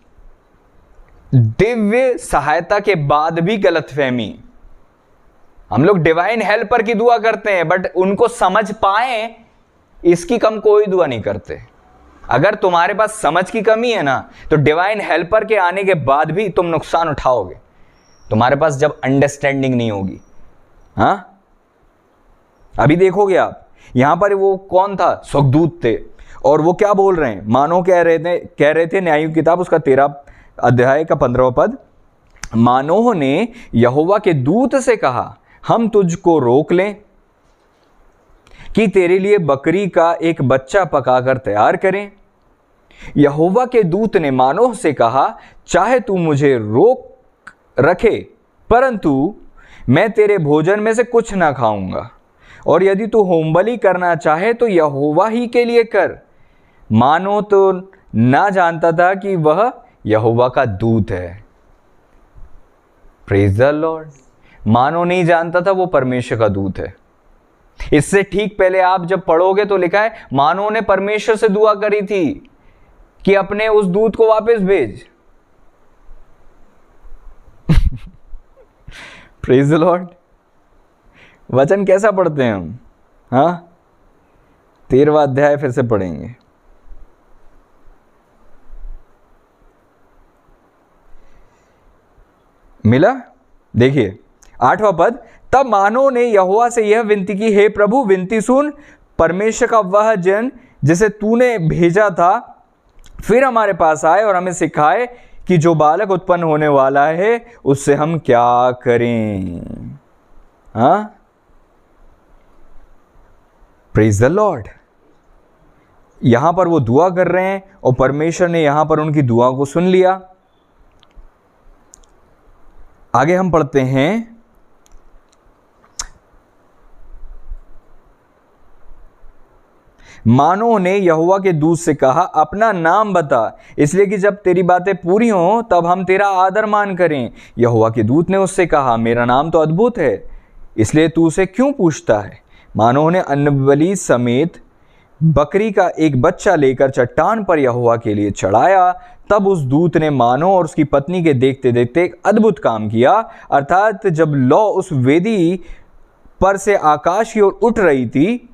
दिव्य सहायता के बाद भी गलतफहमी, हम लोग डिवाइन हेल्पर की दुआ करते हैं, बट उनको समझ पाए इसकी कम कोई दुआ नहीं करते। अगर तुम्हारे पास समझ की कमी है ना, तो डिवाइन हेल्पर के आने के बाद भी तुम नुकसान उठाओगे, तुम्हारे पास जब अंडरस्टैंडिंग नहीं होगी। हाँ, अभी देखोगे आप, यहां पर वो कौन था, स्वर्गदूत थे, और वो क्या बोल रहे हैं, मानो कह रहे थे न्यायों की किताब उसका 13 अध्याय का 15वां पद, मानोह ने यहोवा के दूत से कहा, हम तुझको रोक लें कि तेरे लिए बकरी का एक बच्चा पकाकर तैयार करें। यहोवा के दूत ने मानोह से कहा, चाहे तू मुझे रोक रखे, परंतु मैं तेरे भोजन में से कुछ ना खाऊंगा, और यदि तू होमबलि करना चाहे तो यहोवा ही के लिए कर। मानो तो ना जानता था कि वह यहोवा का दूत है। Praise the Lord. मानो नहीं जानता था वो परमेश्वर का दूत है। इससे ठीक पहले आप जब पढ़ोगे तो लिखा है, मानो ने परमेश्वर से दुआ करी थी कि अपने उस दूत को वापस भेज। Praise the Lord. वचन कैसा पढ़ते हैं हम? हाँ, 13वां अध्याय फिर से पढ़ेंगे। मिला? देखिए 8वां पद, तब मानो ने यहोवा से यह विनती की, हे प्रभु विनती सुन, परमेश्वर का वह जन जिसे तूने भेजा था फिर हमारे पास आए और हमें सिखाए कि जो बालक उत्पन्न होने वाला है उससे हम क्या करें। हाँ, प्रेज द लॉर्ड। यहां पर वो दुआ कर रहे हैं और परमेश्वर ने यहां पर उनकी दुआ को सुन लिया। आगे हम पढ़ते हैं, मानो ने यहोवा के दूत से कहा, अपना नाम बता, इसलिए कि जब तेरी बातें पूरी हों तब हम तेरा आदर मान करें। यहोवा के दूत ने उससे कहा, मेरा नाम तो अद्भुत है, इसलिए तू उसे क्यों पूछता है। मानो ने अन्नबलि समेत बकरी का एक बच्चा लेकर चट्टान पर यहोवा के लिए चढ़ाया। तब उस दूत ने मानो और उसकी पत्नी के देखते देखते एक अद्भुत काम किया, अर्थात जब लौ उस वेदी पर से आकाश की ओर उठ रही थी,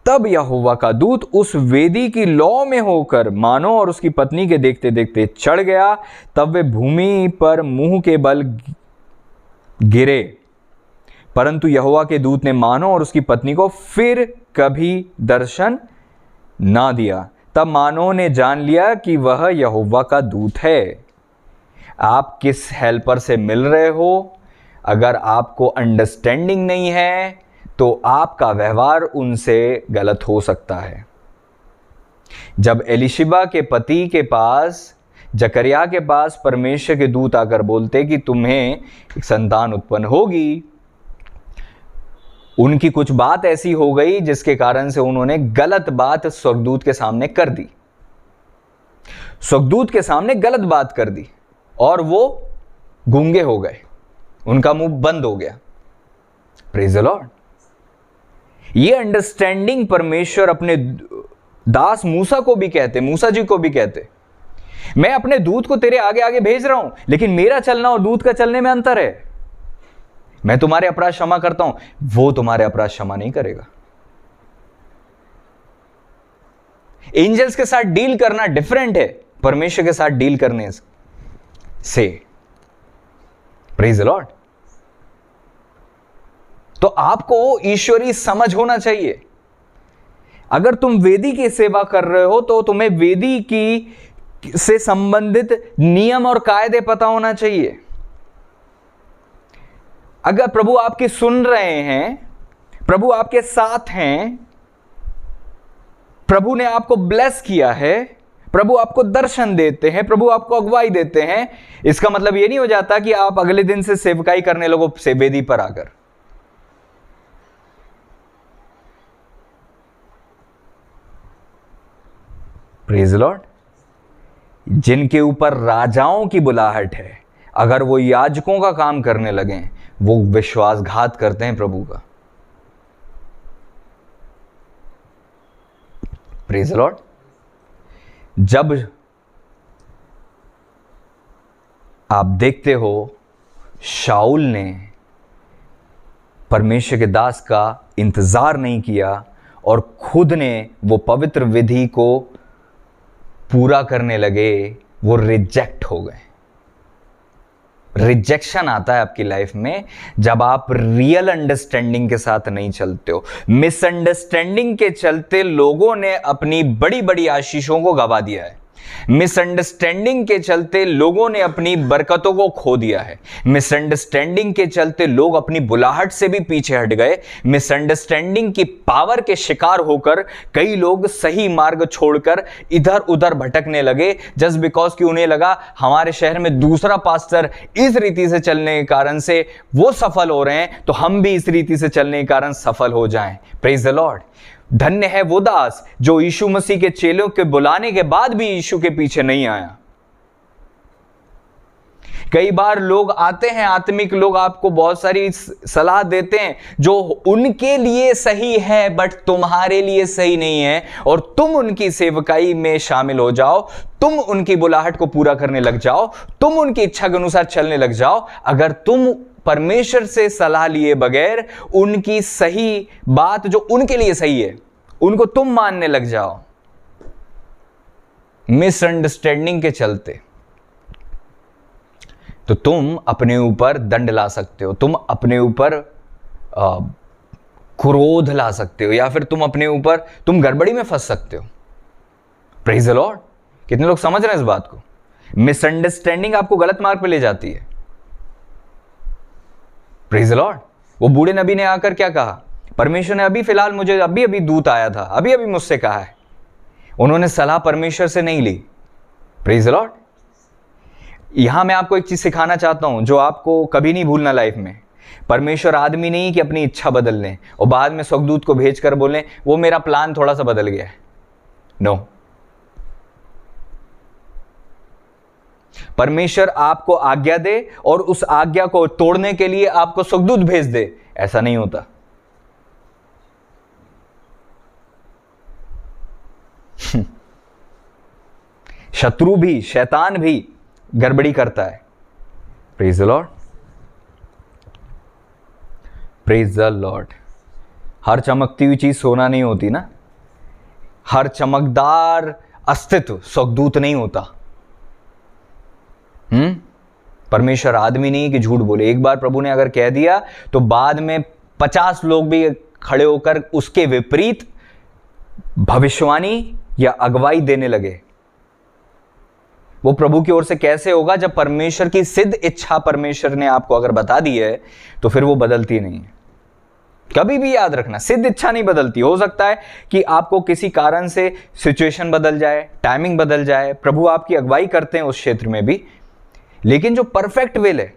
तब यहोवा का दूत उस वेदी की लौ में होकर मानो और उसकी पत्नी के देखते देखते चढ़ गया। तब वे भूमि पर मुंह के बल गिरे, परंतु यहोवा के दूत ने मानो और उसकी पत्नी को फिर कभी दर्शन ना दिया। तब मानो ने जान लिया कि वह यहोवा का दूत है। आप किस हेल्पर से मिल रहे हो, अगर आपको अंडरस्टैंडिंग नहीं है तो आपका व्यवहार उनसे गलत हो सकता है। जब एलिशिबा के पति के पास, जकरिया के पास परमेश्वर के दूत आकर बोलते कि तुम्हें एक संतान उत्पन्न होगी, उनकी कुछ बात ऐसी हो गई जिसके कारण से उन्होंने गलत बात स्वर्गदूत के सामने कर दी। स्वर्गदूत के सामने गलत बात कर दी और वो गूंगे हो गए, उनका मुंह बंद हो गया। Praise the Lord. ये अंडरस्टैंडिंग परमेश्वर अपने दास मूसा को भी कहते, मूसा जी को भी कहते, मैं अपने दूत को तेरे आगे आगे भेज रहा हूं, लेकिन मेरा चलना और दूत का चलने में अंतर है। मैं तुम्हारे अपराध क्षमा करता हूं, वो तुम्हारे अपराध क्षमा नहीं करेगा। एंजल्स के साथ डील करना डिफरेंट है परमेश्वर के साथ डील करने से। Praise the Lord. तो आपको ईश्वरीय समझ होना चाहिए। अगर तुम वेदी की सेवा कर रहे हो तो तुम्हें वेदी की से संबंधित नियम और कायदे पता होना चाहिए। अगर प्रभु आपकी सुन रहे हैं, प्रभु आपके साथ हैं, प्रभु ने आपको ब्लेस किया है, प्रभु आपको दर्शन देते हैं, प्रभु आपको अगुवाई देते हैं, इसका मतलब यह नहीं हो जाता कि आप अगले दिन से सेवकाई करने लगो से वेदी पर आकर। Praise Lord. जिनके ऊपर राजाओं की बुलाहट है, अगर वो याजकों का काम करने लगे, वो विश्वासघात करते हैं प्रभु का। Praise Lord. जब आप देखते हो शाऊल ने परमेश्वर के दास का इंतज़ार नहीं किया और खुद ने वो पवित्र विधि को पूरा करने लगे, वो रिजेक्ट हो गए। रिजेक्शन आता है आपकी लाइफ में जब आप रियल अंडरस्टैंडिंग के साथ नहीं चलते हो। मिसअंडरस्टैंडिंग के चलते लोगों ने अपनी बड़ी बड़ी आशीषों को गवा दिया है। मिसअंडरस्टैंडिंग के चलते लोगों ने अपनी बरकतों को खो दिया है। मिसअंडरस्टैंडिंग के चलते लोग अपनी बुलाहट से भी पीछे हट गए। मिसअंडरस्टैंडिंग की पावर के शिकार होकर कई लोग सही मार्ग छोड़कर इधर उधर भटकने लगे, जस्ट बिकॉज कि उन्हें लगा हमारे शहर में दूसरा पास्टर इस रीति से चलने के कारण से वो सफल हो रहे हैं, तो हम भी इस रीति से चलने के कारण सफल हो जाएं। Praise the Lord. धन्य है वो दास जो यीशु मसीह के चेलों के बुलाने के बाद भी यीशु के पीछे नहीं आया। कई बार लोग आते हैं, आत्मिक लोग आपको बहुत सारी सलाह देते हैं जो उनके लिए सही है बट तुम्हारे लिए सही नहीं है, और तुम उनकी सेवकाई में शामिल हो जाओ, तुम उनकी बुलाहट को पूरा करने लग जाओ, तुम उनकी इच्छा के अनुसार चलने लग जाओ। अगर तुम परमेश्वर से सलाह लिए बगैर उनकी सही बात जो उनके लिए सही है उनको तुम मानने लग जाओ, मिसअंडरस्टैंडिंग के चलते, तो तुम अपने ऊपर दंड ला सकते हो, तुम अपने ऊपर क्रोध ला सकते हो, या फिर तुम गड़बड़ी में फंस सकते हो। Praise the Lord. कितने लोग समझ रहे हैं इस बात को? मिसअंडरस्टैंडिंग आपको गलत मार्ग पे ले जाती है। Praise the Lord. वो बूढ़े नबी ने आकर क्या कहा? परमेश्वर ने अभी फिलहाल मुझे अभी दूत आया था, अभी मुझसे कहा है। उन्होंने सलाह परमेश्वर से नहीं ली। Praise the Lord. यहां मैं आपको एक चीज सिखाना चाहता हूं जो आपको कभी नहीं भूलना लाइफ में। परमेश्वर आदमी नहीं कि अपनी इच्छा बदल लें और बाद में स्वर्गदूत को भेजकर बोलें वो मेरा प्लान थोड़ा सा बदल गया है। नो। परमेश्वर आपको आज्ञा दे और उस आज्ञा को तोड़ने के लिए आपको स्वर्गदूत भेज दे, ऐसा नहीं होता। शत्रु भी, शैतान भी गड़बड़ी करता है। Praise the Lord. Praise the Lord. हर चमकती हुई चीज सोना नहीं होती ना, हर चमकदार अस्तित्व स्वर्गदूत नहीं होता। परमेश्वर आदमी नहीं कि झूठ बोले। एक बार प्रभु ने अगर कह दिया तो बाद में 50 लोग भी खड़े होकर उसके विपरीत भविष्यवाणी या अगुवाई देने लगे। वो प्रभु की ओर से कैसे होगा? जब परमेश्वर की सिद्ध इच्छा परमेश्वर ने आपको अगर बता दी है तो फिर वो बदलती नहीं है। कभी भी याद रखना, सिद्ध इच्छा नहीं बदलती। हो सकता है कि आपको किसी कारण से सिचुएशन बदल जाए, टाइमिंग बदल जाए, प्रभु आपकी अगुवाई करते हैं उस क्षेत्र में भी, लेकिन जो परफेक्ट विल है,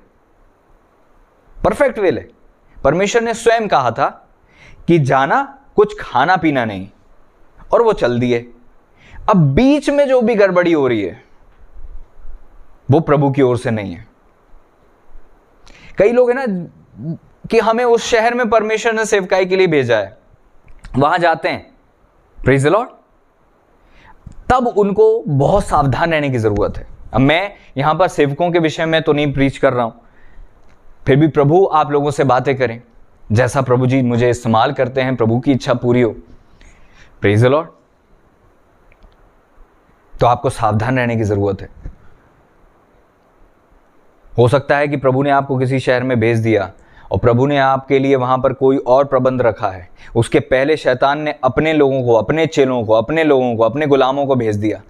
परफेक्ट विल है। परमेश्वर ने स्वयं कहा था कि जाना, कुछ खाना पीना नहीं, और वो चल दिए। अब बीच में जो भी गड़बड़ी हो रही है वो प्रभु की ओर से नहीं है। कई लोग है ना कि हमें उस शहर में परमेश्वर ने सेवकाई के लिए भेजा है, वहां जाते हैं, प्रेज द लॉर्ड, तब उनको बहुत सावधान रहने की जरूरत है। अब मैं यहां पर सेवकों के विषय में तो नहीं प्रीच कर रहा हूं, फिर भी प्रभु आप लोगों से बातें करें, जैसा प्रभु जी मुझे इस्तेमाल करते हैं, प्रभु की इच्छा पूरी हो। Praise the Lord. तो आपको सावधान रहने की जरूरत है। हो सकता है कि प्रभु ने आपको किसी शहर में भेज दिया और प्रभु ने आपके लिए वहां पर कोई और प्रबंध रखा है। उसके पहले शैतान ने अपने लोगों को, अपने चेलों को, अपने लोगों को, अपने गुलामों को भेज दिया।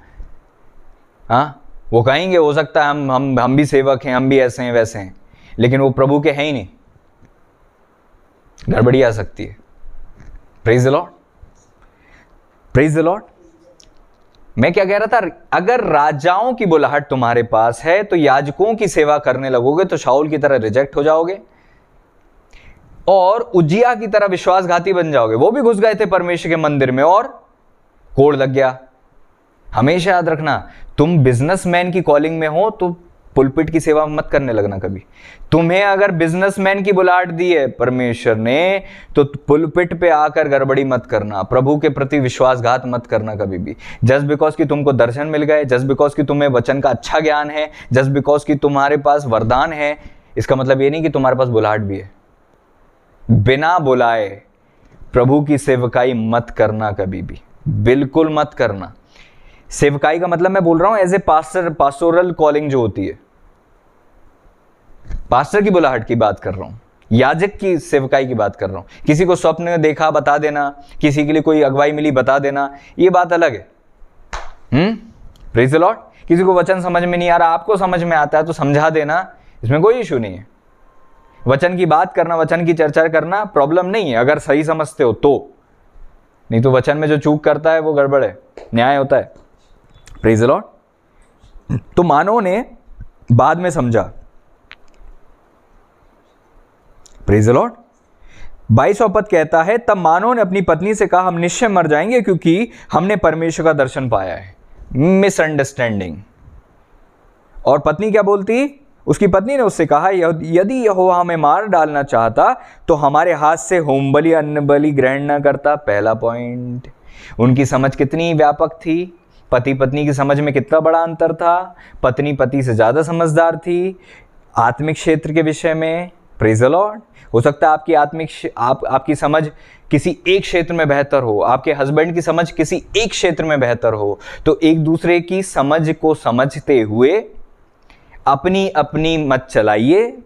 हाँ, वो कहेंगे हो सकता है हम भी सेवक हैं, हम भी ऐसे हैं वैसे हैं, लेकिन वो प्रभु के हैं ही नहीं। गड़बड़ी आ सकती है। Praise the Lord. Praise the Lord. मैं क्या कह रहा था? अगर राजाओं की बुलाहट तुम्हारे पास है तो याजकों की सेवा करने लगोगे तो शाऊल की तरह रिजेक्ट हो जाओगे और उज्जिया की तरह विश्वासघाती बन जाओगे। वो भी घुस गए थे परमेश्वर के मंदिर में और कोड़ लग गया। हमेशा याद रखना, तुम बिजनेसमैन की कॉलिंग में हो तो पुलपिट की सेवा मत करने लगना कभी। तुम्हें अगर बिजनेसमैन की बुलाहट दी है परमेश्वर ने तो पुलपिट पे आकर गड़बड़ी मत करना, प्रभु के प्रति विश्वासघात मत करना कभी भी। जस्ट बिकॉज कि तुमको दर्शन मिल गए, जस्ट बिकॉज कि तुम्हें वचन का अच्छा ज्ञान है, जस्ट बिकॉज कि तुम्हारे पास वरदान है, इसका मतलब ये नहीं कि तुम्हारे पास बुलाहट भी है। बिना बुलाए प्रभु की सेवकाई मत करना, कभी भी बिल्कुल मत करना। सेवकाई का मतलब मैं बोल रहा हूं as a pastor, pastoral calling जो होती है, पास्टर की बुलाहट की बात कर रहा हूं, याजक की सेवकाई की बात कर रहा हूं। किसी को स्वप्न में देखा बता देना, किसी के लिए कोई अगुवाई मिली बता देना, ये बात अलग है। Praise the Lord. किसी को वचन समझ में नहीं आ रहा, आपको समझ में आता है तो समझा देना, इसमें कोई इशू नहीं है। वचन की बात करना, वचन की चर्चा करना प्रॉब्लम नहीं है, अगर सही समझते हो तो। नहीं तो वचन में जो चूक करता है वो गड़बड़ है, न्याय होता है। Praise the Lord. तो मानव ने बाद में समझा। Praise the Lord. 22वां पद कहता है, तब मानव ने अपनी पत्नी से कहा, हम निश्चय मर जाएंगे क्योंकि हमने परमेश्वर का दर्शन पाया है। मिसअंडरस्टैंडिंग। और पत्नी क्या बोलती? उसकी पत्नी ने उससे कहा, यदि यहोवा हमें मार डालना चाहता तो हमारे हाथ से होम बलि अन्न बलि ग्रहण न करता। पहला पॉइंट, उनकी समझ कितनी व्यापक थी, पति पत्नी की समझ में कितना बड़ा अंतर था। पत्नी पति से ज़्यादा समझदार थी आत्मिक क्षेत्र के विषय में। Praise the Lord. हो सकता है आपकी आपकी समझ किसी एक क्षेत्र में बेहतर हो, आपके हस्बैंड की समझ किसी एक क्षेत्र में बेहतर हो, तो एक दूसरे की समझ को समझते हुए अपनी अपनी मत चलाइए,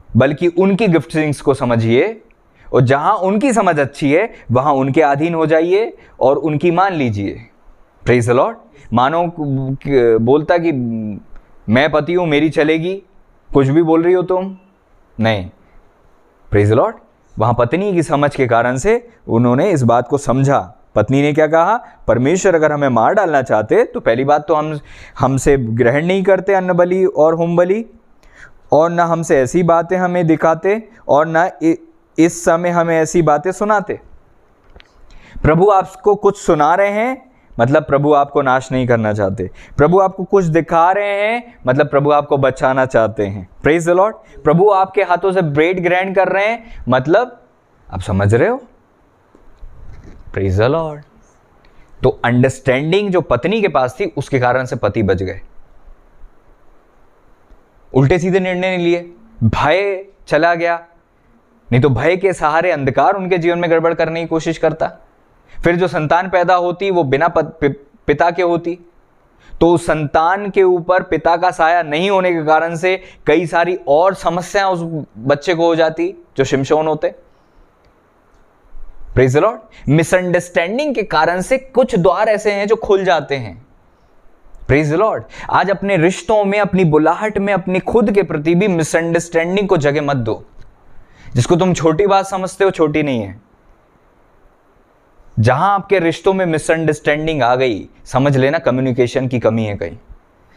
बल्कि उनकी गिफ्टिंग्स को समझिए, और जहां उनकी समझ अच्छी है वहां उनके अधीन हो जाइए और उनकी मान लीजिए। Praise the Lord. मानो बोलता कि मैं पति हूं, मेरी चलेगी, कुछ भी बोल रही हो तुम, नहीं। Praise the Lord. वहां पत्नी की समझ के कारण से उन्होंने इस बात को समझा। पत्नी ने क्या कहा? परमेश्वर अगर हमें मार डालना चाहते तो पहली बात तो हमसे ग्रहण नहीं करते अन्न बलि और होम बलि, और ना हमसे ऐसी बातें हमें दिखाते, और ना इस समय हमें ऐसी बातें सुनाते। प्रभु आपको कुछ सुना रहे हैं, मतलब प्रभु आपको नाश नहीं करना चाहते। प्रभु आपको कुछ दिखा रहे हैं, मतलब प्रभु आपको बचाना चाहते हैं। Praise the Lord. प्रभु आपके हाथों से ब्रेड ग्रहण कर रहे हैं, मतलब आप समझ रहे हो। Praise the Lord. तो अंडरस्टैंडिंग जो पत्नी के पास थी उसके कारण से पति बच गए। उल्टे सीधे निर्णय नहीं लिए, भय चला गया, नहीं तो भय के सहारे अंधकार उनके जीवन में गड़बड़ करने की कोशिश करता। फिर जो संतान पैदा होती वो बिना पिता के होती, तो उस संतान के ऊपर पिता का साया नहीं होने के कारण से कई सारी और समस्याएं उस बच्चे को हो जाती जो शिमशोन होते। Praise the Lord. मिसअंडरस्टैंडिंग के कारण से कुछ द्वार ऐसे हैं जो खुल जाते हैं। Praise the Lord. आज अपने रिश्तों में, अपनी बुलाहट में, अपनी खुद के प्रति भी मिसअंडरस्टैंडिंग को जगह मत दो। जिसको तुम छोटी बात समझते हो, छोटी नहीं है। जहां आपके रिश्तों में मिसअंडरस्टैंडिंग आ गई, समझ लेना कम्युनिकेशन की कमी है कहीं,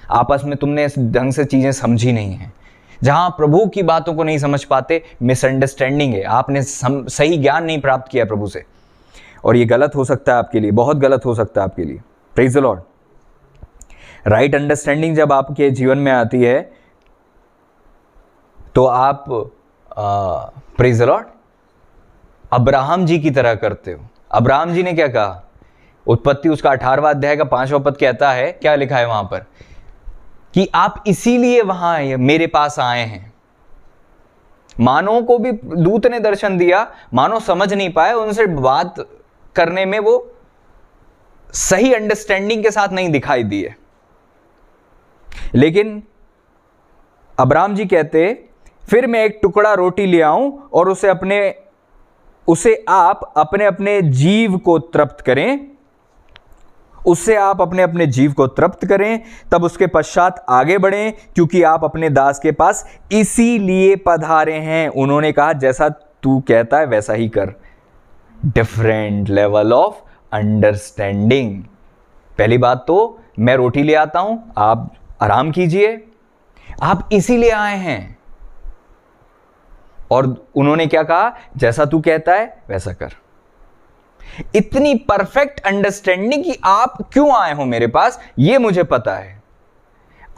आपस में तुमने इस ढंग से चीजें समझी नहीं है। जहां प्रभु की बातों को नहीं समझ पाते, मिसअंडरस्टैंडिंग है, आपने सही ज्ञान नहीं प्राप्त किया प्रभु से, और ये गलत हो सकता है आपके लिए, बहुत गलत हो सकता है आपके लिए। Praise the Lord. Right understanding जब आपके जीवन में आती है तो आप प्रेज़ द लॉर्ड अब्राहम जी की तरह करते हो। अब्राहम जी ने क्या कहा? उत्पत्ति उसका 18वां अध्याय का 5वां पद कहता है, क्या लिखा है वहां पर, कि आप इसीलिए वहां मेरे पास आए हैं। मानव को भी दूत ने दर्शन दिया, मानव समझ नहीं पाए, उनसे बात करने में वो सही अंडरस्टैंडिंग के साथ नहीं दिखाई दिए। लेकिन अब्राहम जी कहते, फिर मैं एक टुकड़ा रोटी ले आऊं और उसे आप अपने अपने जीव को तृप्त करें, उससे आप अपने अपने जीव को तृप्त करें, तब उसके पश्चात आगे बढ़ें, क्योंकि आप अपने दास के पास इसीलिए पधारे हैं। उन्होंने कहा, जैसा तू कहता है वैसा ही कर। Different level of understanding. पहली बात तो मैं रोटी ले आता हूं, आप आराम कीजिए, आप इसीलिए आए हैं। और उन्होंने क्या कहा? जैसा तू कहता है वैसा कर। इतनी परफेक्ट अंडरस्टैंडिंग कि आप क्यों आए हो मेरे पास, यह मुझे पता है।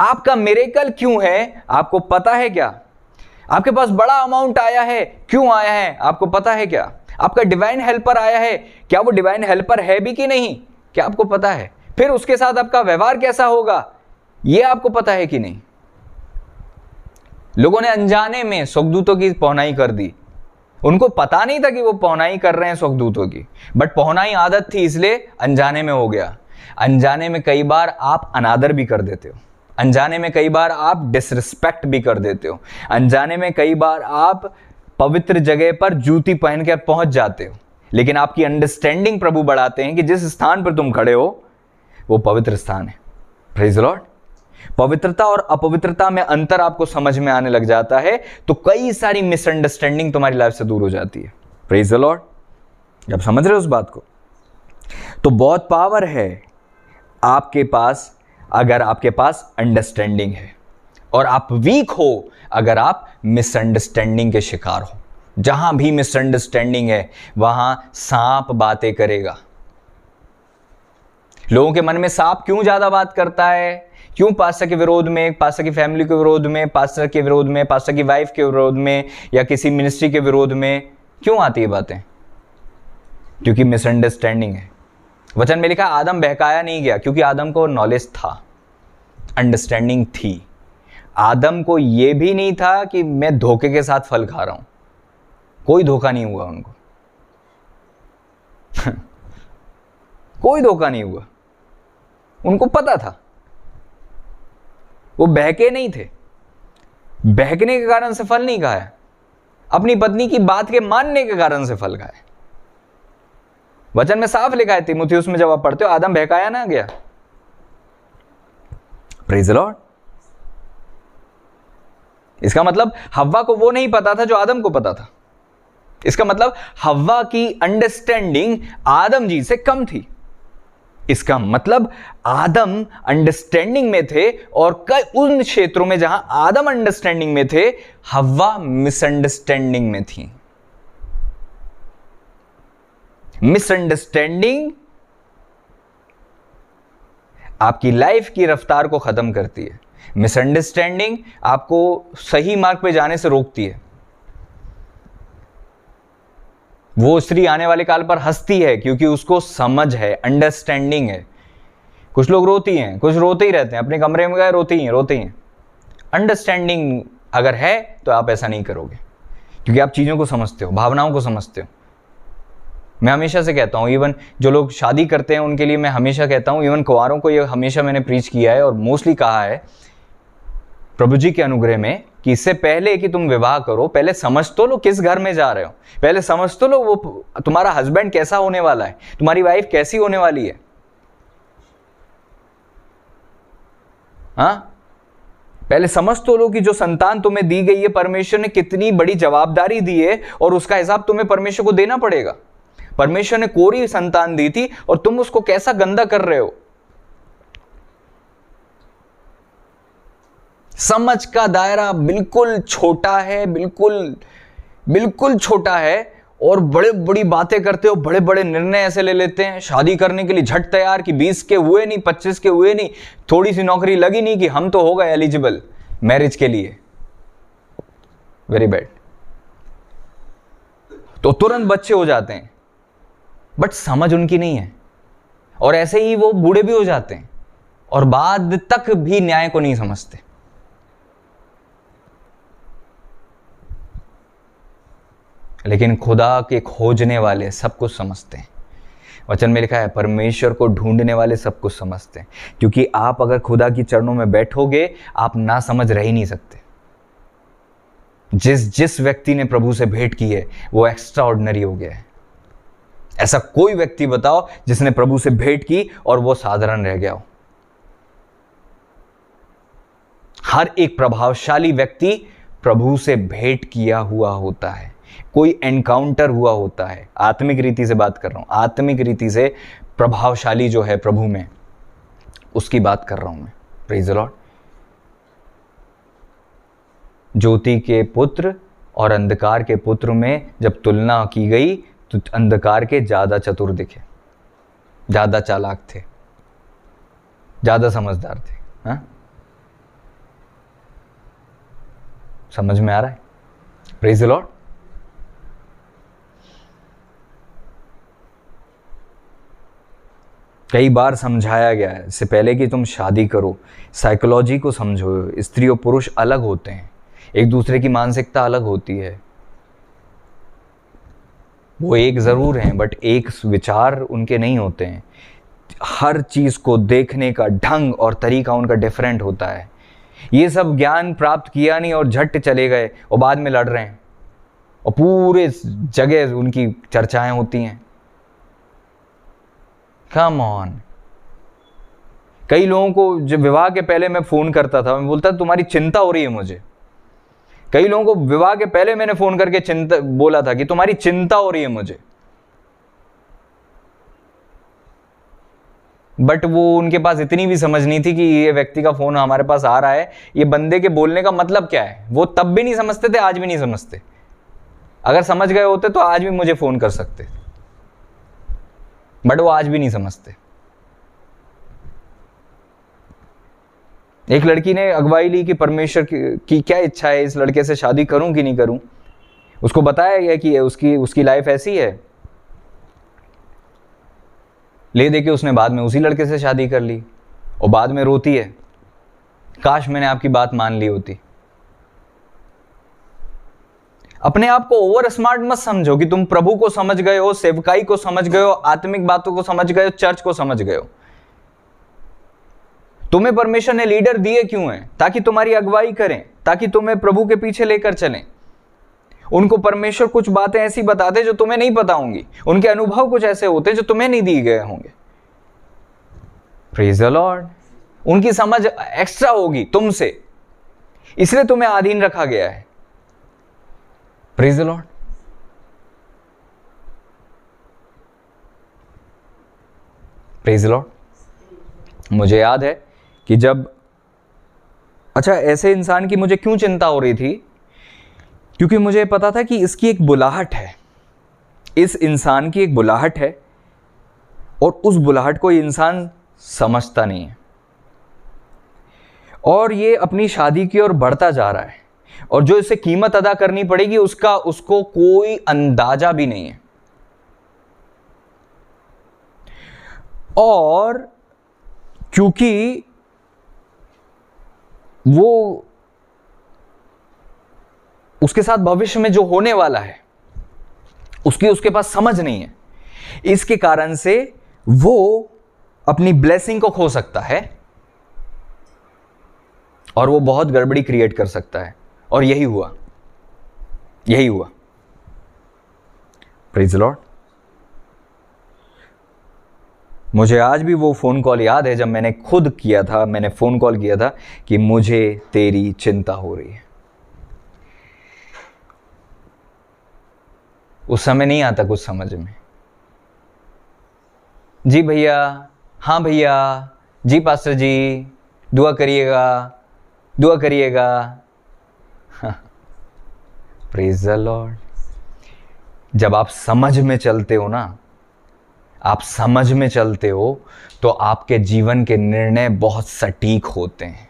आपका मिरेकल क्यों है, आपको पता है क्या? आपके पास बड़ा अमाउंट आया है, क्यों आया है, आपको पता है क्या? आपका डिवाइन हेल्पर आया है, क्या वो डिवाइन हेल्पर है भी कि नहीं, क्या आपको पता है? फिर उसके साथ आपका व्यवहार कैसा होगा, यह आपको पता है कि नहीं? लोगों ने अनजाने में स्वर्गदूतों की पौनाई कर दी, उनको पता नहीं था कि वो पौनाई कर रहे हैं स्वर्गदूतों की, बट पौनाई आदत थी इसलिए अनजाने में हो गया। अनजाने में कई बार आप अनादर भी कर देते हो, अनजाने में कई बार आप डिसरिस्पेक्ट भी कर देते हो, अनजाने में कई बार आप पवित्र जगह पर जूती पहन कर पहुंच जाते हो, लेकिन आपकी अंडरस्टैंडिंग प्रभु बढ़ाते हैं कि जिस स्थान पर तुम खड़े हो वो पवित्र स्थान है। Praise the Lord. पवित्रता और अपवित्रता में अंतर आपको समझ में आने लग जाता है तो कई सारी मिसअंडरस्टैंडिंग तुम्हारी लाइफ से दूर हो जाती है। Praise the Lord. जब समझ रहे हो उस बात को, तो बहुत पावर है आपके पास अगर आपके पास अंडरस्टैंडिंग है, और आप वीक हो अगर आप मिसअंडरस्टैंडिंग के शिकार हो। जहां भी मिसअंडरस्टैंडिंग है वहां सांप बातें करेगा। लोगों के मन में सांप क्यों ज्यादा बात करता है? क्यों पास्टर के विरोध में, पास्टर की फैमिली के विरोध में, पास्टर के विरोध में, पास्टर की वाइफ के विरोध में, या किसी मिनिस्ट्री के विरोध में क्यों आती है बातें? क्योंकि मिसअंडरस्टैंडिंग है। वचन में लिखा आदम बहकाया नहीं गया, क्योंकि आदम को नॉलेज था, अंडरस्टैंडिंग थी। आदम को यह भी नहीं था कि मैं धोखे के साथ फल खा रहा हूं, कोई धोखा नहीं हुआ उनको कोई धोखा नहीं हुआ, उनको पता था। वो बहके नहीं थे, बहकने के कारण से फल नहीं खाया, अपनी पत्नी की बात के मानने के कारण से फल खाया। वचन में साफ लिखा है तीमुथियुस में, जब आप पढ़ते हो, आदम बहकाया ना गया। Praise the Lord. इसका मतलब हव्वा को वो नहीं पता था जो आदम को पता था। इसका मतलब हव्वा की अंडरस्टैंडिंग आदम जी से कम थी। इसका मतलब आदम अंडरस्टैंडिंग में थे, और कई उन क्षेत्रों में जहां आदम अंडरस्टैंडिंग में थे, हव्वा मिसअंडरस्टैंडिंग में थी। मिसअंडरस्टैंडिंग आपकी लाइफ की रफ्तार को खत्म करती है। मिसअंडरस्टैंडिंग आपको सही मार्ग पे जाने से रोकती है। वो स्त्री आने वाले काल पर हंसती है क्योंकि उसको समझ है, अंडरस्टैंडिंग है। कुछ लोग रोती हैं, कुछ रोते ही रहते हैं, अपने कमरे में गए रोती हैं। अंडरस्टैंडिंग अगर है तो आप ऐसा नहीं करोगे, क्योंकि आप चीज़ों को समझते हो, भावनाओं को समझते हो। मैं हमेशा से कहता हूँ, इवन जो लोग शादी करते हैं उनके लिए मैं हमेशा कहता हूँ, इवन कुंवारों को ये हमेशा मैंने प्रीच किया है और मोस्टली कहा है प्रभु जी के अनुग्रह में, कि इससे पहले कि तुम विवाह करो, पहले समझ तो लो किस घर में जा रहे हो, पहले समझ तो लो वो तुम्हारा हस्बैंड कैसा होने वाला है, तुम्हारी वाइफ कैसी होने वाली है। हाँ, पहले समझ तो लो कि जो संतान तुम्हें दी गई है, परमेश्वर ने कितनी बड़ी जवाबदारी दी है, और उसका हिसाब तुम्हें परमेश्वर को देना पड़ेगा। परमेश्वर ने कोरी संतान दी थी और तुम उसको कैसा गंदा कर रहे हो। समझ का दायरा बिल्कुल छोटा है, बिल्कुल छोटा है, और बड़े बड़ी बातें करते हो, बड़े बड़े निर्णय ऐसे ले लेते हैं शादी करने के लिए, झट तैयार कि 20 के हुए नहीं, 25 के हुए नहीं, थोड़ी सी नौकरी लगी नहीं कि हम तो हो गए एलिजिबल मैरिज के लिए। Very bad. तो तुरंत बच्चे हो जाते हैं, बट समझ उनकी नहीं है, और ऐसे ही वो बूढ़े भी हो जाते हैं और बाद तक भी न्याय को नहीं समझते। लेकिन खुदा के खोजने वाले सब कुछ समझते हैं। वचन में लिखा है परमेश्वर को ढूंढने वाले सब कुछ समझते हैं, क्योंकि आप अगर खुदा की चरणों में बैठोगे आप ना समझ रह ही नहीं सकते। जिस व्यक्ति ने प्रभु से भेंट की है वो एक्स्ट्रा ऑर्डिनरी हो गया है। ऐसा कोई व्यक्ति बताओ जिसने प्रभु से भेंट की और वो साधारण रह गया हो। हर एक प्रभावशाली व्यक्ति प्रभु से भेंट किया हुआ होता है, कोई एनकाउंटर हुआ होता है। आत्मिक रीति से बात कर रहा हूं, आत्मिक रीति से प्रभावशाली जो है प्रभु में, उसकी बात कर रहा हूं मैं। Praise the Lord. ज्योति के पुत्र और अंधकार के पुत्र में जब तुलना की गई तो अंधकार के ज्यादा चतुर दिखे, ज्यादा चालाक थे, ज्यादा समझदार थे। हाँ, समझ में आ रहा है? Praise the Lord. कई बार समझाया गया है इससे पहले कि तुम शादी करो, साइकोलॉजी को समझो। स्त्री और पुरुष अलग होते हैं, एक दूसरे की मानसिकता अलग होती है। वो एक ज़रूर हैं, बट एक विचार उनके नहीं होते हैं। हर चीज़ को देखने का ढंग और तरीका उनका डिफरेंट होता है। ये सब ज्ञान प्राप्त किया नहीं और झट चले गए और बाद में लड़ रहे हैं और पूरे जगह उनकी चर्चाएं होती हैं। Come on. कई लोगों को जब विवाह के पहले मैं फ़ोन करता था, मैं बोलता तुम्हारी चिंता हो रही है मुझे। कई लोगों को विवाह के पहले मैंने फ़ोन करके बोला था कि तुम्हारी चिंता हो रही है मुझे, बट वो उनके पास इतनी भी समझ नहीं थी कि ये व्यक्ति का फ़ोन हमारे पास आ रहा है, ये बंदे के बोलने का मतलब क्या है। वो तब भी नहीं समझते थे, आज भी नहीं समझते। अगर समझ गए होते तो आज भी मुझे फ़ोन कर सकते, बट वो आज भी नहीं समझते। एक लड़की ने अगवाई ली कि परमेश्वर की क्या इच्छा है, इस लड़के से शादी करूं कि नहीं करूं। उसको बताया गया कि उसकी लाइफ ऐसी है, ले दे के उसने बाद में उसी लड़के से शादी कर ली और बाद में रोती है, काश मैंने आपकी बात मान ली होती। अपने आप को ओवर स्मार्ट मत समझो कि तुम प्रभु को समझ गए हो, सेवकाई को समझ गए हो, आत्मिक बातों को समझ गए हो, चर्च को समझ गए हो। तुम्हें परमेश्वर ने लीडर दिए क्यों हैं? ताकि तुम्हारी अगुवाई करें, ताकि तुम्हें प्रभु के पीछे लेकर चलें। उनको परमेश्वर कुछ बातें ऐसी बताते जो तुम्हें नहीं पता होंगी, उनके अनुभव कुछ ऐसे होते जो तुम्हें नहीं दिए गए होंगे। Praise the Lord. उनकी समझ एक्स्ट्रा होगी तुमसे, इसलिए तुम्हें अधीन रखा गया है। Praise the Lord. Praise the Lord. मुझे याद है कि जब ऐसे इंसान की मुझे क्यों चिंता हो रही थी, क्योंकि मुझे पता था कि इसकी एक बुलाहट है, इस इंसान की एक बुलाहट है और उस बुलाहट को ये इंसान समझता नहीं है और ये अपनी शादी की ओर बढ़ता जा रहा है और जो इसे कीमत अदा करनी पड़ेगी उसको कोई अंदाजा भी नहीं है। और क्योंकि वो उसके साथ भविष्य में जो होने वाला है उसके पास समझ नहीं है, इसके कारण से वो अपनी ब्लेसिंग को खो सकता है और वो बहुत गड़बड़ी क्रिएट कर सकता है। और यही हुआ। Praise the Lord. मुझे आज भी वो फ़ोन कॉल याद है जब मैंने फ़ोन कॉल किया था कि मुझे तेरी चिंता हो रही है। उस समय नहीं आता कुछ समझ में। जी भैया, हाँ भैया, जी पास्टर जी, दुआ करिएगा। Praise the Lord. जब आप समझ में चलते हो तो आपके जीवन के निर्णय बहुत सटीक होते हैं,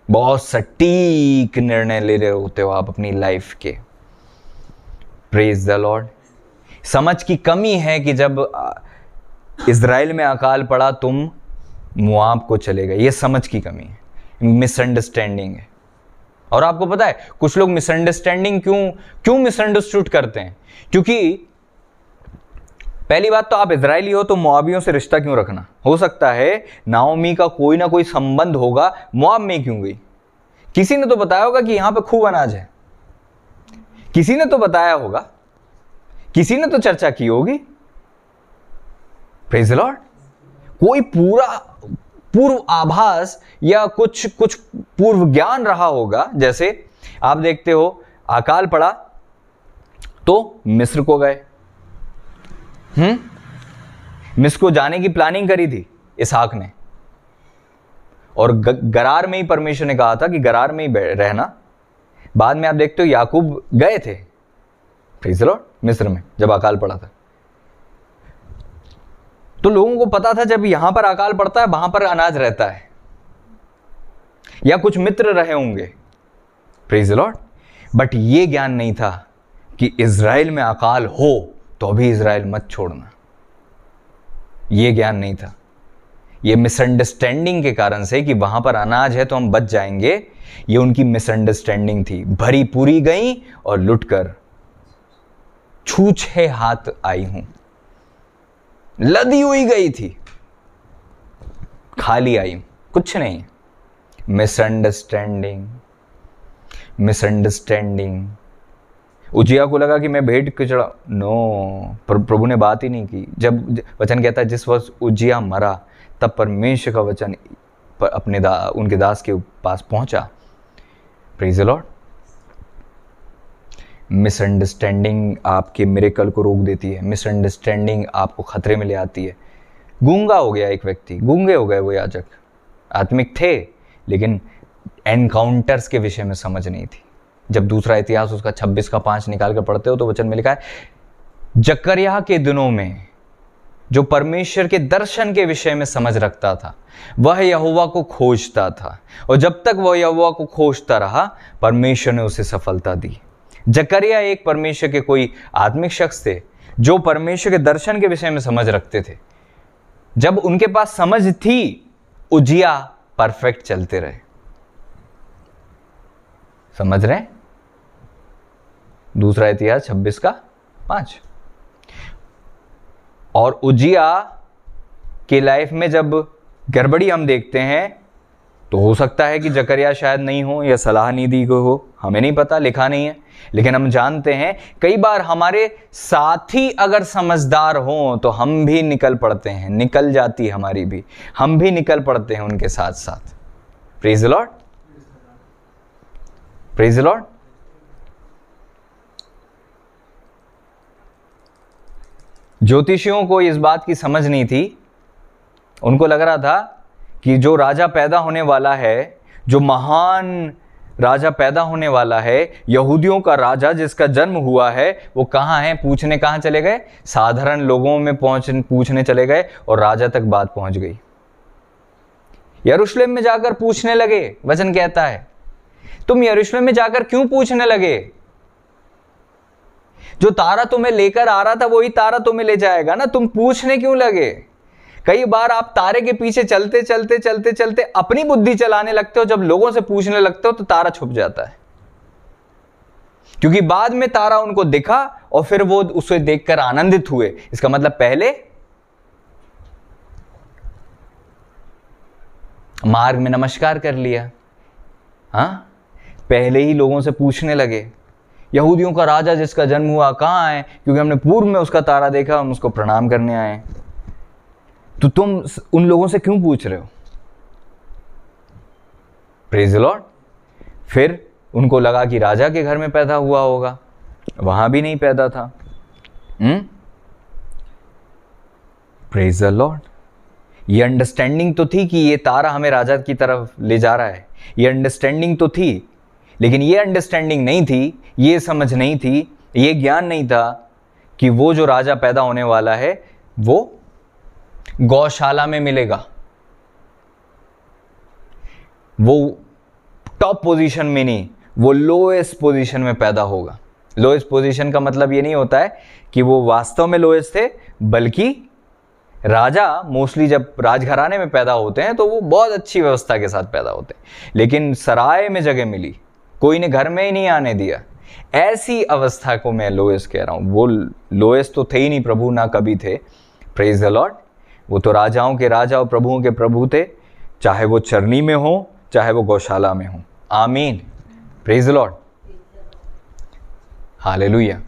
बहुत सटीक निर्णय ले रहे होते हो आप अपनी लाइफ के। Praise the Lord. समझ की कमी है कि जब इज़राइल में अकाल पड़ा तुम मुआब को चले गए, ये समझ की कमी है, मिसअंडरस्टैंडिंग है। और आपको पता है कुछ लोग मिसअंडरस्टैंडिंग क्यों मिसअंडरस्टूड करते हैं? क्योंकि पहली बात तो आप इजरायली हो तो मुआबियों से रिश्ता क्यों रखना? हो सकता है नाओमी का कोई ना कोई संबंध होगा, मुआब में क्यों गई? किसी ने तो बताया होगा कि यहां पे खूब अनाज है, किसी ने तो बताया होगा, किसी ने तो चर्चा की होगी। Praise the Lord. कोई पूर्व आभास या कुछ पूर्व ज्ञान रहा होगा। जैसे आप देखते हो अकाल पड़ा तो मिस्र को गए, मिस्र को जाने की प्लानिंग करी थी इसहाक ने, और गरार में ही परमेश्वर ने कहा था कि गरार में ही रहना। बाद में आप देखते हो याकूब गए थे, प्रेज़ द लॉर्ड, मिस्र में जब अकाल पड़ा था। तो लोगों को पता था जब यहां पर अकाल पड़ता है वहां पर अनाज रहता है, या कुछ मित्र रहे होंगे, प्रेज़ द लॉर्ड। बट ये ज्ञान नहीं था कि इज़राइल में अकाल हो तो अभी इज़राइल मत छोड़ना। ये ज्ञान नहीं था। ये मिसअंडरस्टैंडिंग के कारण से कि वहां पर अनाज है तो हम बच जाएंगे, ये उनकी मिसअंडरस्टैंडिंग थी। भरी पूरी गई और लुट कर छूछे हाथ आई हूं, लदी हुई गई थी, खाली आई हूं, कुछ नहीं। Misunderstanding, misunderstanding. उजिया को लगा कि मैं भेंट के चढ़ा, नो, प्रभु ने बात ही नहीं की। जब वचन कहता है जिस वर्ष उजिया मरा तब परमेश्वर का वचन अपने उनके दास के पास पहुंचा। Praise the Lord. मिसअंडरस्टैंडिंग आपके मिरेकल को रोक देती है। मिसअंडरस्टैंडिंग आपको खतरे में ले आती है। गूंगा हो गया एक व्यक्ति, गूंगे हो गए वो याजक, आत्मिक थे लेकिन एनकाउंटर्स के विषय में समझ नहीं थी। जब दूसरा इतिहास उसका 26:5 निकाल कर पढ़ते हो तो वचन में लिखा है, जकरिया के दिनों में जो परमेश्वर के दर्शन के विषय में समझ रखता था वह यहोवा को खोजता था, और जब तक वह यहोवा को खोजता रहा परमेश्वर ने उसे सफलता दी। जकरिया एक परमेश्वर के कोई आत्मिक शख्स थे जो परमेश्वर के दर्शन के विषय में समझ रखते थे। जब उनके पास समझ थी, उजिया परफेक्ट चलते रहे। समझ रहे? दूसरा इतिहास 26:5। और उजिया के लाइफ में जब गड़बड़ी हम देखते हैं तो हो सकता है कि जकरिया शायद नहीं हो या सलाह नहीं दी गई हो, हमें नहीं पता, लिखा नहीं है। लेकिन हम जानते हैं कई बार हमारे साथी अगर समझदार हों तो हम भी निकल पड़ते हैं, निकल जाती है हमारी भी, हम भी निकल पड़ते हैं उनके साथ साथ। Praise the Lord, praise the Lord. ज्योतिषियों को इस बात की समझ नहीं थी। उनको लग रहा था कि जो राजा पैदा होने वाला है, जो महान राजा पैदा होने वाला है, यहूदियों का राजा जिसका जन्म हुआ है, वो कहाँ है? पूछने कहाँ चले गए? साधारण लोगों में पूछने चले गए और राजा तक बात पहुंच गई। यरूशलेम में जाकर पूछने लगे। वचन कहता है, तुम यरूशलेम में जाकर क्यों पूछने लगे? जो तारा तुम्हें लेकर आ रहा था वही तारा तुम्हें ले जाएगा ना, तुम पूछने क्यों लगे? कई बार आप तारे के पीछे चलते चलते चलते चलते अपनी बुद्धि चलाने लगते हो, जब लोगों से पूछने लगते हो तो तारा छुप जाता है, क्योंकि बाद में तारा उनको दिखा और फिर वो उसे देखकर आनंदित हुए। इसका मतलब पहले मार्ग में नमस्कार कर लिया, हाँ, पहले ही लोगों से पूछने लगे यहूदियों का राजा जिसका जन्म हुआ कहाँ है, क्योंकि हमने पूर्व में उसका तारा देखा, हम उसको प्रणाम करने आए। तो तुम उन लोगों से क्यों पूछ रहे हो? Praise the Lord. फिर उनको लगा कि राजा के घर में पैदा हुआ होगा, वहां भी नहीं पैदा था। Praise the Lord. ये अंडरस्टैंडिंग तो थी कि ये तारा हमें राजा की तरफ ले जा रहा है, ये अंडरस्टैंडिंग तो थी, लेकिन ये अंडरस्टैंडिंग नहीं थी, ये समझ नहीं थी, ये ज्ञान नहीं था कि वो जो राजा पैदा होने वाला है वो गौशाला में मिलेगा, वो टॉप पोजीशन में नहीं, वो लोएस्ट पोजीशन में पैदा होगा। लोएस्ट पोजीशन का मतलब ये नहीं होता है कि वो वास्तव में लोएस्ट थे, बल्कि राजा मोस्टली जब राजघराने में पैदा होते हैं तो वो बहुत अच्छी व्यवस्था के साथ पैदा होते हैं, लेकिन सराय में जगह मिली, कोई ने घर में ही नहीं आने दिया, ऐसी अवस्था को मैं लोएस्ट कह रहा हूं। वो लोएस्ट तो थे ही नहीं प्रभु, ना कभी थे। Praise the Lord. वो तो राजाओं के राजा और प्रभुओं के प्रभु थे, चाहे वो चरनी में हो चाहे वो गौशाला में हो। आमीन। Praise the Lord. हालेलुया।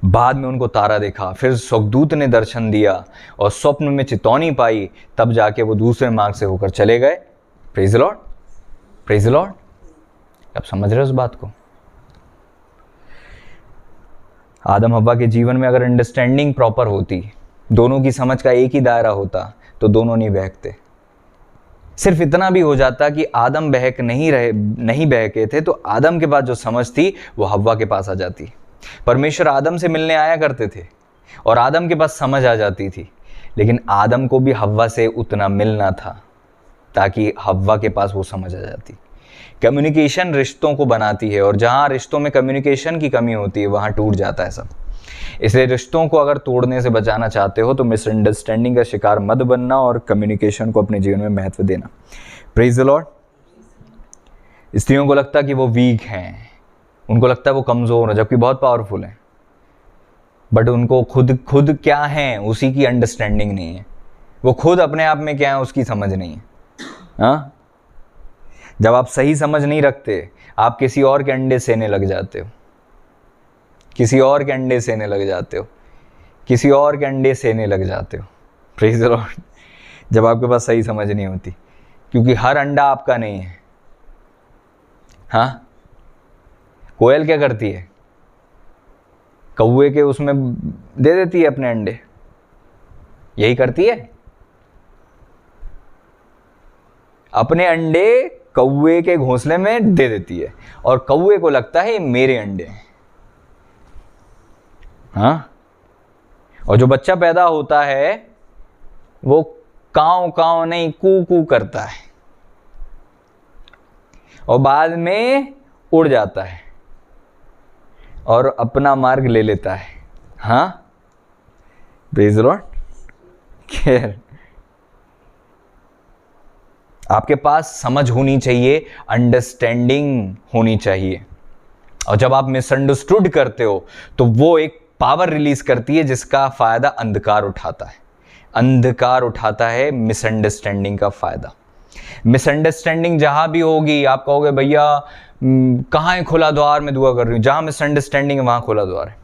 बाद में उनको तारा देखा, फिर स्वर्गदूत ने दर्शन दिया और स्वप्न में चितौनी पाई, तब जाके वो दूसरे मार्ग से होकर चले गए। Praise the Lord, praise the Lord. आप समझ रहे हो उस बात को? आदम हव्वा के जीवन में अगर अंडरस्टैंडिंग प्रॉपर होती, दोनों की समझ का एक ही दायरा होता, तो दोनों नहीं बहकते। सिर्फ इतना भी हो जाता कि आदम नहीं बहके थे, तो आदम के पास जो समझ थी वो हव्वा के पास आ जाती। परमेश्वर आदम से मिलने आया करते थे और आदम के पास समझ आ जाती थी, लेकिन आदम को भी हव्वा से उतना मिलना था ताकि हव्वा के पास वो समझ आ जाती। कम्युनिकेशन रिश्तों को बनाती है, और जहाँ रिश्तों में कम्युनिकेशन की कमी होती है वहाँ टूट जाता है सब। इसलिए रिश्तों को अगर तोड़ने से बचाना चाहते हो तो मिसअंडरस्टैंडिंग का शिकार मत बनना और कम्युनिकेशन को अपने जीवन में महत्व देना। Praise the Lord. स्त्रियों को लगता है कि वो वीक हैं, उनको लगता है वो कमज़ोर है, जबकि बहुत पावरफुल है। बट उनको खुद क्या है उसी की अंडरस्टैंडिंग नहीं है, वो खुद अपने आप में क्या है उसकी समझ नहीं है। हाँ, जब आप सही समझ नहीं रखते आप किसी और के अंडे सेने लग जाते हो, किसी और के अंडे सेने लग जाते हो, किसी और के अंडे सेने लग जाते हो। Praise the Lord. जब आपके पास सही समझ नहीं होती, क्योंकि हर अंडा आपका नहीं है। हाँ, कोयल क्या करती है, कौवे के उसमें दे देती है अपने अंडे, यही करती है, अपने अंडे कौवे के घोंसले में दे देती है और कौवे को लगता है ये मेरे अंडे हैं। हाँ, और जो बच्चा पैदा होता है वो काव काव नहीं कू कू करता है और बाद में उड़ जाता है और अपना मार्ग ले लेता है। हाँ, प्रेज़ द लॉर्ड। खैर, आपके पास समझ होनी चाहिए, अंडरस्टैंडिंग होनी चाहिए, और जब आप मिसअंडरस्टूड करते हो तो वो एक पावर रिलीज करती है जिसका फायदा अंधकार उठाता है। अंधकार उठाता है मिसअंडरस्टैंडिंग का फायदा। मिसअंडरस्टैंडिंग जहां भी होगी आप कहोगे भैया कहाँ है खुला द्वार, मैं दुआ कर रही हूं। जहां मिसअंडरस्टैंडिंग है वहां खुला द्वार है।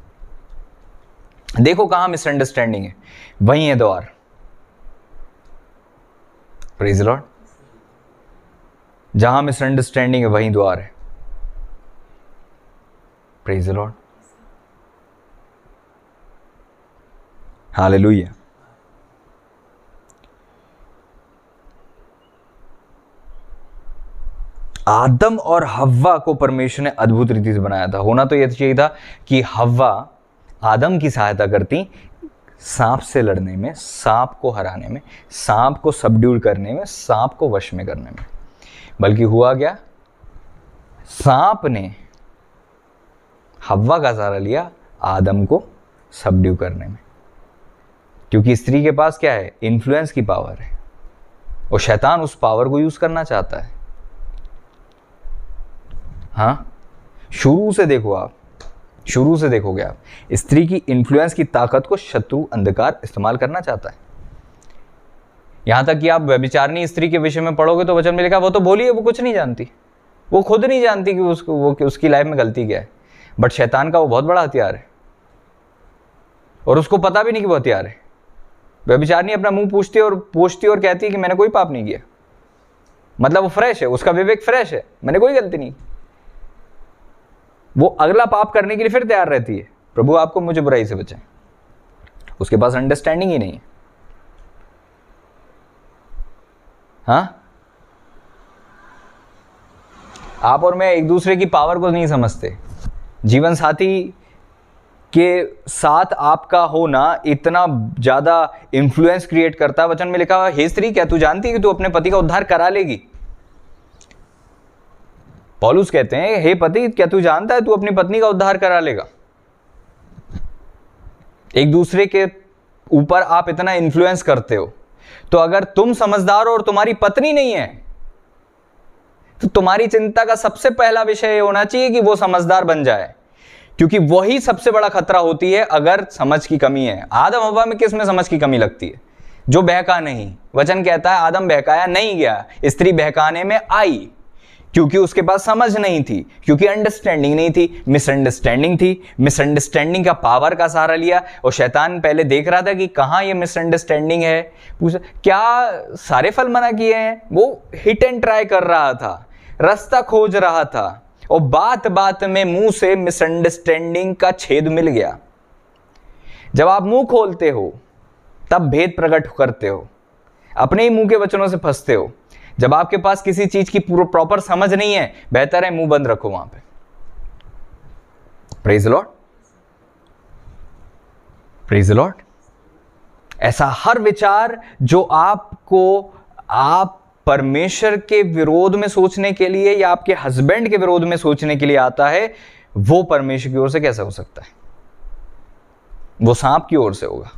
देखो कहां मिसअंडरस्टैंडिंग है, वहीं है द्वार। Praise the Lord. जहां मिसअंडरस्टैंडिंग है वहीं द्वार है। Praise the Lord. हालेलुया। आदम और हव्वा को परमेश्वर ने अद्भुत रीति से बनाया था। होना तो यह चाहिए था कि हव्वा आदम की सहायता करती सांप से लड़ने में, सांप को हराने में, सांप को सबड्यूड करने में, सांप को वश में करने में। बल्कि हुआ क्या, सांप ने हव्वा का सहारा लिया आदम को सबड्यू करने में, क्योंकि स्त्री के पास क्या है, इन्फ्लुएंस की पावर है और शैतान उस पावर को यूज करना चाहता है। हाँ, शुरू से देखो आप, शुरू से देखोगे आप, स्त्री की इन्फ्लुएंस की ताकत को शत्रु अंधकार इस्तेमाल करना चाहता है। यहां तक कि आप व्यभिचारिणी स्त्री के विषय में पढ़ोगे तो वचन में लिखा वो तो भोली है, वो कुछ नहीं जानती, वो खुद नहीं जानती कि उसकी लाइफ में गलती क्या है, बट शैतान का वो बहुत बड़ा हथियार है और उसको पता भी नहीं कि वो हथियार है। व्यभिचारिणी अपना मुंह पोंछती और कहती है कि मैंने कोई पाप नहीं किया, मतलब वो फ्रेश है, उसका विवेक फ्रेश है, मैंने कोई गलती नहीं। वो अगला पाप करने के लिए फिर तैयार रहती है, प्रभु आपको मुझे बुराई से बचाएं। उसके पास अंडरस्टैंडिंग ही नहीं है। हाँ, आप और मैं एक दूसरे की पावर को नहीं समझते। जीवन साथी के साथ आपका होना इतना ज्यादा इंफ्लुएंस क्रिएट करता है। वचन में लिखा हुआ, हे स्त्री क्या तू जानती है कि तू अपने पति का उद्धार करा लेगी। पौलुस कहते हैं, हे पति क्या तू जानता है तू अपनी पत्नी का उद्धार करा लेगा। एक दूसरे के ऊपर आप इतना इन्फ्लुएंस करते हो, तो अगर तुम समझदार हो और तुम्हारी पत्नी नहीं है तो तुम्हारी चिंता का सबसे पहला विषय होना चाहिए कि वो समझदार बन जाए, क्योंकि वही सबसे बड़ा खतरा होती है अगर समझ की कमी है। आदम हव्वा में किस में समझ की कमी लगती है, जो बहका नहीं। वचन कहता है आदम बहकाया नहीं गया, स्त्री बहकाने में आई, क्योंकि उसके पास समझ नहीं थी, क्योंकि अंडरस्टैंडिंग नहीं थी, मिसअंडरस्टैंडिंग थी। मिसअंडरस्टैंडिंग का पावर का सहारा लिया और शैतान पहले देख रहा था कि कहां ये मिसअंडरस्टैंडिंग है। पूछा क्या सारे फल मना किए हैं, वो हिट एंड ट्राई कर रहा था, रास्ता खोज रहा था और बात बात में मुंह से मिसअंडरस्टैंडिंग का छेद मिल गया। जब आप मुंह खोलते हो तब भेद प्रकट करते हो, अपने ही मुंह के वचनों से फंसते हो। जब आपके पास किसी चीज की प्रॉपर समझ नहीं है, बेहतर है मुंह बंद रखो वहां पे। Praise the Lord, praise the Lord. ऐसा हर विचार जो आपको आप परमेश्वर के विरोध में सोचने के लिए या आपके हस्बैंड के विरोध में सोचने के लिए आता है, वो परमेश्वर की ओर से कैसे हो सकता है? वो सांप की ओर से होगा।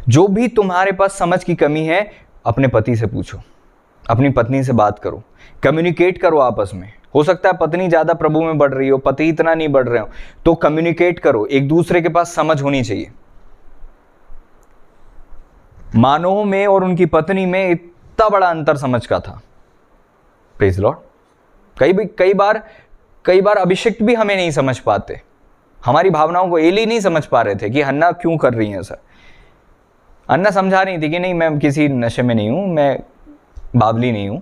जो भी तुम्हारे पास समझ की कमी है, अपने पति से पूछो, अपनी पत्नी से बात करो, कम्युनिकेट करो आपस में, हो सकता है पत्नी ज़्यादा प्रभु में बढ़ रही हो, पति इतना नहीं बढ़ रहे हो, तो कम्युनिकेट करो, एक दूसरे के पास समझ होनी चाहिए। मानव में और उनकी पत्नी में इतना बड़ा अंतर समझ का था। Praise Lord. कई बार अभिषिक्त भी हमें नहीं समझ पाते, हमारी भावनाओं को एली नहीं समझ पा रहे थे कि हन्ना क्यों कर रही है ऐसा। अन्ना समझा रही थी कि नहीं मैं किसी नशे में नहीं हूं, मैं बावली नहीं हूं।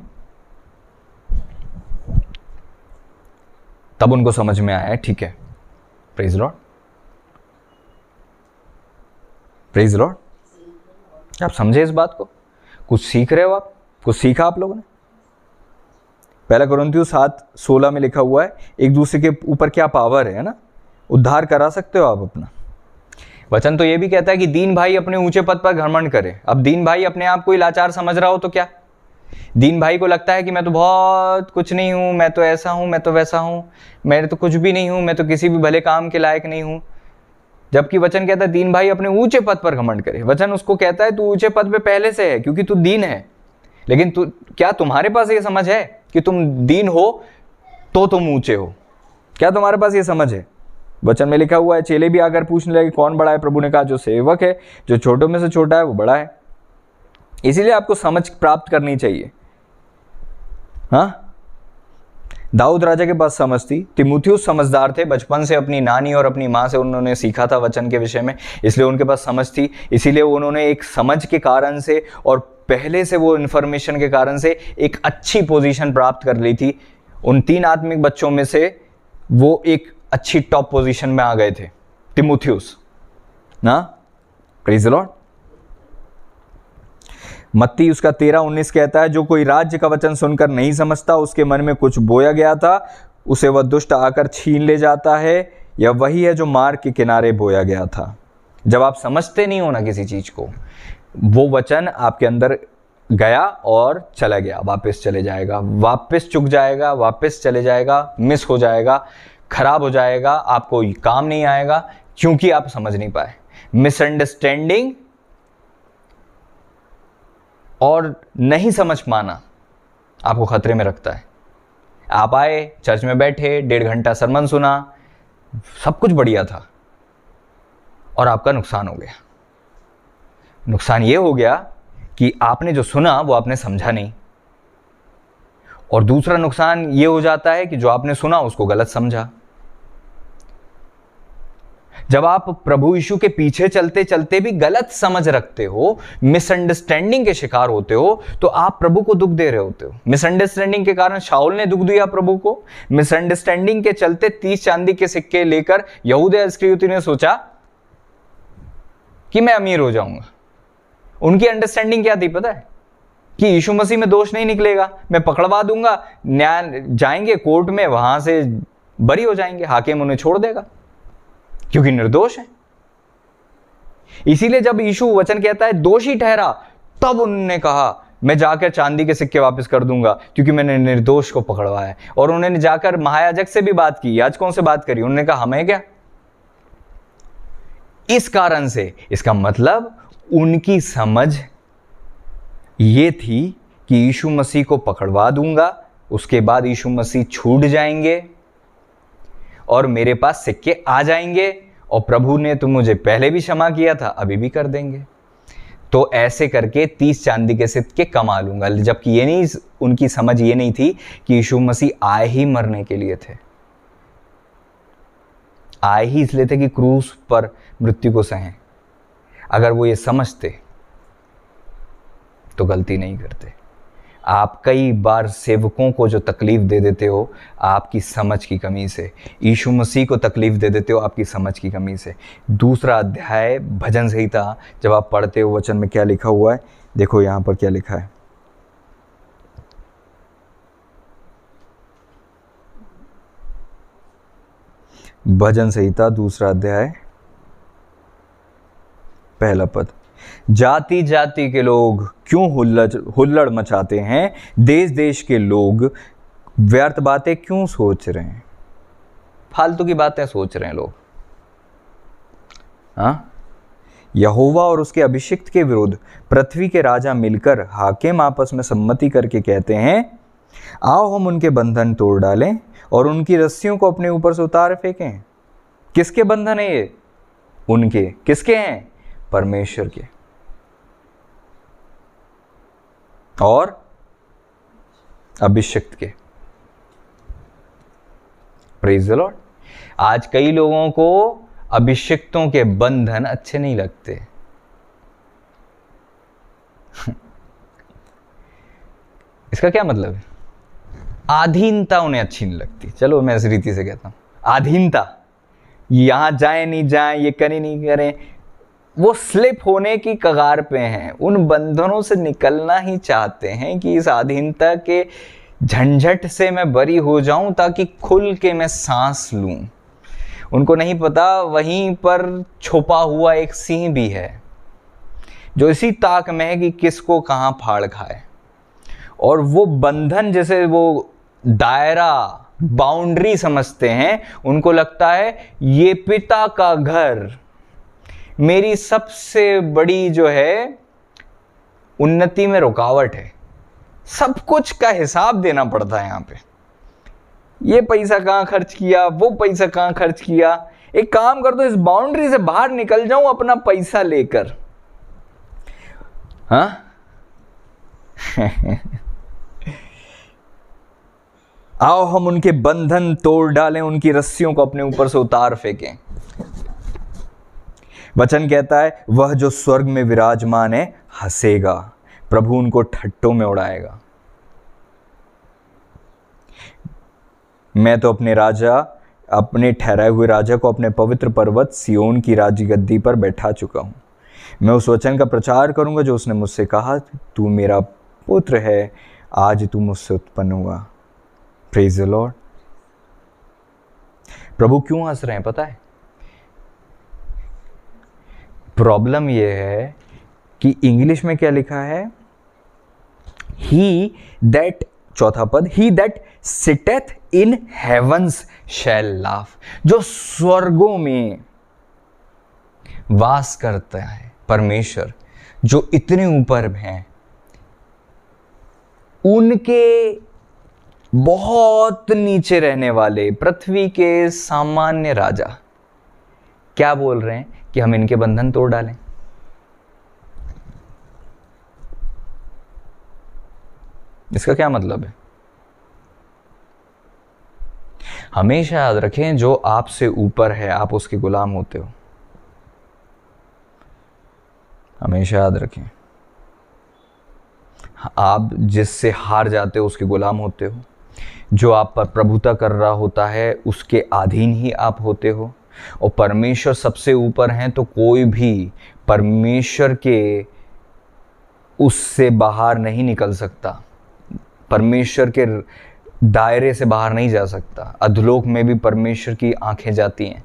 तब उनको समझ में आया ठीक है। Praise Lord, praise Lord. आप समझे इस बात को, कुछ सीख रहे हो आप, कुछ सीखा आप लोगों ने। पहला कुरिन्थियों 7:16 में लिखा हुआ है एक दूसरे के ऊपर क्या पावर है ना, उद्धार करा सकते हो आप अपना। वचन तो ये भी कहता है कि दीन भाई अपने ऊंचे पद पर घमंड करे। अब दीन भाई अपने आप को लाचार समझ रहा हो तो क्या, दीन भाई को लगता है कि मैं तो बहुत कुछ नहीं हूं, मैं तो ऐसा हूं, मैं तो वैसा हूं, मैं तो कुछ भी नहीं हूं, मैं तो किसी भी भले काम के लायक नहीं हूं। जबकि वचन कहता है दीन भाई अपने ऊंचे पद पर घमंड करे। वचन उसको कहता है तू ऊंचे पद पे पहले से है क्योंकि तू दीन है, लेकिन क्या तुम्हारे पास ये समझ है कि तुम दीन हो तो तुम ऊंचे हो? क्या तुम्हारे पास ये समझ है? वचन में लिखा हुआ है चेले भी आकर पूछने लगे कौन बड़ा है। प्रभु ने कहा जो सेवक है, जो छोटों में से छोटा है वो बड़ा है। इसीलिए आपको समझ प्राप्त करनी चाहिए। हाँ, दाऊद राजा के पास समझ थी, तीमुथियुस समझदार थे, बचपन से अपनी नानी और अपनी माँ से उन्होंने सीखा था वचन के विषय में, इसलिए उनके पास समझ थी। इसीलिए उन्होंने एक समझ के कारण से और पहले से वो इन्फॉर्मेशन के कारण से एक अच्छी पोजीशन प्राप्त कर ली थी। उन 3 आत्मिक बच्चों में से वो एक अच्छी टॉप पोजीशन में आ गए थे, तीमुथियुस ना। Praise the Lord. मत्ती उसका 13:19 कहता है जो कोई राज्य का वचन सुनकर नहीं समझता, उसके मन में कुछ बोया गया था, उसे वह दुष्ट आकर छीन ले जाता है, या वही है जो मार्ग के किनारे बोया गया था। जब आप समझते नहीं हो ना किसी चीज को, वो वचन आपके अंदर गया और चला गया, वापस चले जाएगा, वापस चुक जाएगा, वापस चले जाएगा, मिस हो जाएगा, खराब हो जाएगा, आपको काम नहीं आएगा क्योंकि आप समझ नहीं पाए। मिसअंडरस्टैंडिंग और नहीं समझ पाना आपको खतरे में रखता है। आप आए, चर्च में बैठे, 1.5 घंटा सरमन सुना, सब कुछ बढ़िया था, और आपका नुकसान हो गया। नुकसान ये हो गया कि आपने जो सुना वो आपने समझा नहीं, और दूसरा नुकसान ये हो जाता है कि जो आपने सुना उसको गलत समझा। जब आप प्रभु यीशु के पीछे चलते चलते भी गलत समझ रखते हो, मिसअंडरस्टैंडिंग के शिकार होते हो, तो आप प्रभु को दुख दे रहे होते हो। मिसअंडरस्टैंडिंग के कारण शाऊल ने दुख दिया प्रभु को। मिसअंडरस्टैंडिंग के चलते 30 चांदी के सिक्के लेकर यहूदा इस्करियोती ने सोचा कि मैं अमीर हो जाऊंगा। उनकी अंडरस्टैंडिंग क्या थी पता है? कि यीशु मसीह में दोष नहीं निकलेगा, मैं पकड़वा दूंगा, न्याय जाएंगे कोर्ट में, वहां से बरी हो जाएंगे, हाकिम उन्हें छोड़ देगा क्योंकि निर्दोष है। इसीलिए जब यीशु वचन कहता है दोषी ठहरा, तब उन्होंने कहा मैं जाकर चांदी के सिक्के वापस कर दूंगा क्योंकि मैंने निर्दोष को पकड़वाया। और उन्होंने जाकर महायाजक से भी बात की, याजकों से बात करी, उन्होंने कहा हमें क्या। इस कारण से, इसका मतलब उनकी समझ ये थी कि यीशु मसीह को पकड़वा दूंगा, उसके बाद यीशु मसीह छूट जाएंगे और मेरे पास सिक्के आ जाएंगे, और प्रभु ने तो मुझे पहले भी क्षमा किया था, अभी भी कर देंगे, तो ऐसे करके 30 चांदी के सिक्के कमा लूंगा। जबकि ये नहीं, उनकी समझ ये नहीं थी कि यीशु मसीह आए ही मरने के लिए थे, आए ही इसलिए थे कि क्रूस पर मृत्यु को सहें। अगर वो ये समझते तो गलती नहीं करते। आप कई बार सेवकों को जो तकलीफ दे देते हो आपकी समझ की कमी से, यीशु मसीह को तकलीफ दे देते हो आपकी समझ की कमी से। 2 अध्याय भजन संहिता जब आप पढ़ते हो, वचन में क्या लिखा हुआ है, देखो यहां पर क्या लिखा है। भजन संहिता 2 अध्याय 1 पद, जाति जाति के लोग क्यों हुल्लड़ मचाते हैं, देश देश के लोग व्यर्थ बातें क्यों सोच रहे हैं। फालतू की बातें सोच रहे हैं लोग। हाँ, यहोवा और उसके अभिषिक्त के विरुद्ध पृथ्वी के राजा मिलकर हाकिम आपस में सम्मति करके कहते हैं आओ हम उनके बंधन तोड़ डालें और उनकी रस्सियों को अपने ऊपर से उतार फेंकें। किसके बंधन है ये? उनके। किसके हैं? परमेश्वर के और अभिषिक्त के। Praise the Lord. आज कई लोगों को अभिषिक्तों के बंधन अच्छे नहीं लगते। इसका क्या मतलब है? आधीनता उन्हें अच्छी नहीं लगती। चलो मैं इस रीति से कहता हूं, आधीनता, यहां जाए नहीं जाए, ये करें नहीं करें, वो स्लिप होने की कगार पे हैं। उन बंधनों से निकलना ही चाहते हैं कि इस आधीनता के झंझट से मैं बरी हो जाऊं ताकि खुल के मैं सांस लूं। उनको नहीं पता वहीं पर छुपा हुआ एक सिंह भी है जो इसी ताक में है कि किसको कहां फाड़ खाए। और वो बंधन जैसे वो दायरा, बाउंड्री समझते हैं। उनको लगता है ये पिता का घर, मेरी सबसे बड़ी जो है उन्नति में रुकावट है। सब कुछ का हिसाब देना पड़ता है यहां पे। ये पैसा कहां खर्च किया, वो पैसा कहां खर्च किया। एक काम कर दो, इस बाउंड्री से बाहर निकल जाऊं अपना पैसा लेकर। हाँ आओ हम उनके बंधन तोड़ डालें, उनकी रस्सियों को अपने ऊपर से उतार फेंकें। वचन कहता है वह जो स्वर्ग में विराजमान है हंसेगा, प्रभु उनको ठट्टों में उड़ाएगा। मैं तो अपने राजा, अपने ठहराए हुए राजा को अपने पवित्र पर्वत सियोन की राजगद्दी पर बैठा चुका हूं। मैं उस वचन का प्रचार करूंगा जो उसने मुझसे कहा, तू मेरा पुत्र है, आज तू मुझसे उत्पन्न हुआ। Praise the Lord. प्रभु क्यों हंस रहे हैं पता है? प्रॉब्लम यह है कि इंग्लिश में क्या लिखा है? ही दैट, चौथा पद, he that sitteth in heavens shall laugh. जो स्वर्गों में वास करता है परमेश्वर, जो इतने ऊपर हैं, उनके बहुत नीचे रहने वाले पृथ्वी के सामान्य राजा क्या बोल रहे हैं कि हम इनके बंधन तोड़ डालें। इसका क्या मतलब है? हमेशा याद रखें, जो आपसे ऊपर है आप उसके गुलाम होते हो। हमेशा याद रखें, आप जिससे हार जाते हो उसके गुलाम होते हो। जो आप पर प्रभुता कर रहा होता है उसके अधीन ही आप होते हो। और परमेश्वर सबसे ऊपर हैं तो कोई भी परमेश्वर के उससे बाहर नहीं निकल सकता, परमेश्वर के दायरे से बाहर नहीं जा सकता। अधोलोक में भी परमेश्वर की आंखें जाती हैं,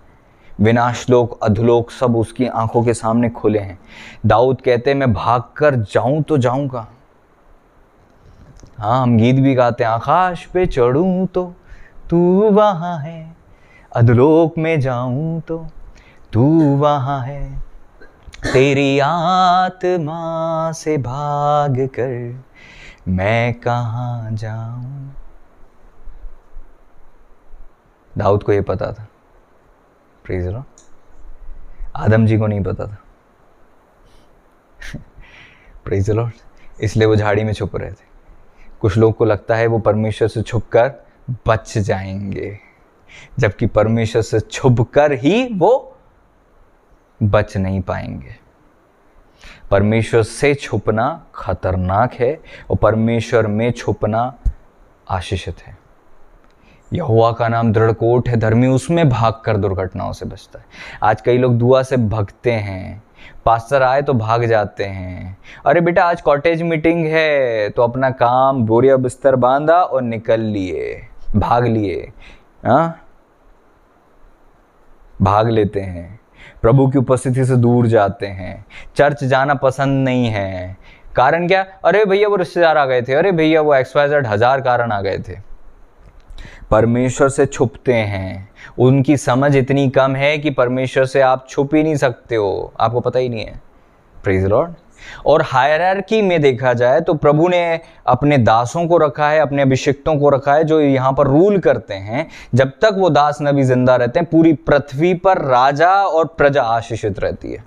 विनाशलोक, अधोलोक सब उसकी आंखों के सामने खुले हैं। दाऊद कहते हैं मैं भागकर जाऊं तो जाऊंगा। हाँ, हम गीत भी गाते हैं, आकाश पे चढ़ूं तो तू वहां है, अधोलोक में जाऊं तो तू वहां है, तेरी आत्मा से भाग कर मैं कहां जाऊं। दाऊद को ये पता था, प्रेज़ लॉर्ड। आदम जी को नहीं पता था, प्रेज़ लॉर्ड। इसलिए वो झाड़ी में छुप रहे थे। कुछ लोग को लगता है वो परमेश्वर से छुपकर बच जाएंगे, जबकि परमेश्वर से छुपकर ही वो बच नहीं पाएंगे। परमेश्वर से छुपना खतरनाक है और परमेश्वर में छुपना आशीषित है। यहोवा का नाम दृढ़ कोट है, धर्मी उसमें भागकर दुर्घटनाओं से बचता है। आज कई लोग दुआ से भगते हैं, पास्टर आए तो भाग जाते हैं। अरे बेटा आज कॉटेज मीटिंग है, तो अपना काम बोरिया बिस्तर बांधा और निकल लिए, भाग लिए। हाँ, भाग लेते हैं, प्रभु की उपस्थिति से दूर जाते हैं, चर्च जाना पसंद नहीं है। कारण क्या? अरे भैया वो रिश्तेदार आ गए थे, अरे भैया वो XYZ 1000 कारण आ गए थे। परमेश्वर से छुपते हैं। उनकी समझ इतनी कम है कि परमेश्वर से आप छुप ही नहीं सकते हो, आपको पता ही नहीं है। Praise Lord. और हायरार्की में देखा जाए तो प्रभु ने अपने दासों को रखा है, अपने अभिषिक्तों को रखा है, जो यहाँ पर रूल करते हैं। जब तक वो दास नबी जिंदा रहते हैं, पूरी पृथ्वी पर राजा और प्रजा आशीषित रहती है।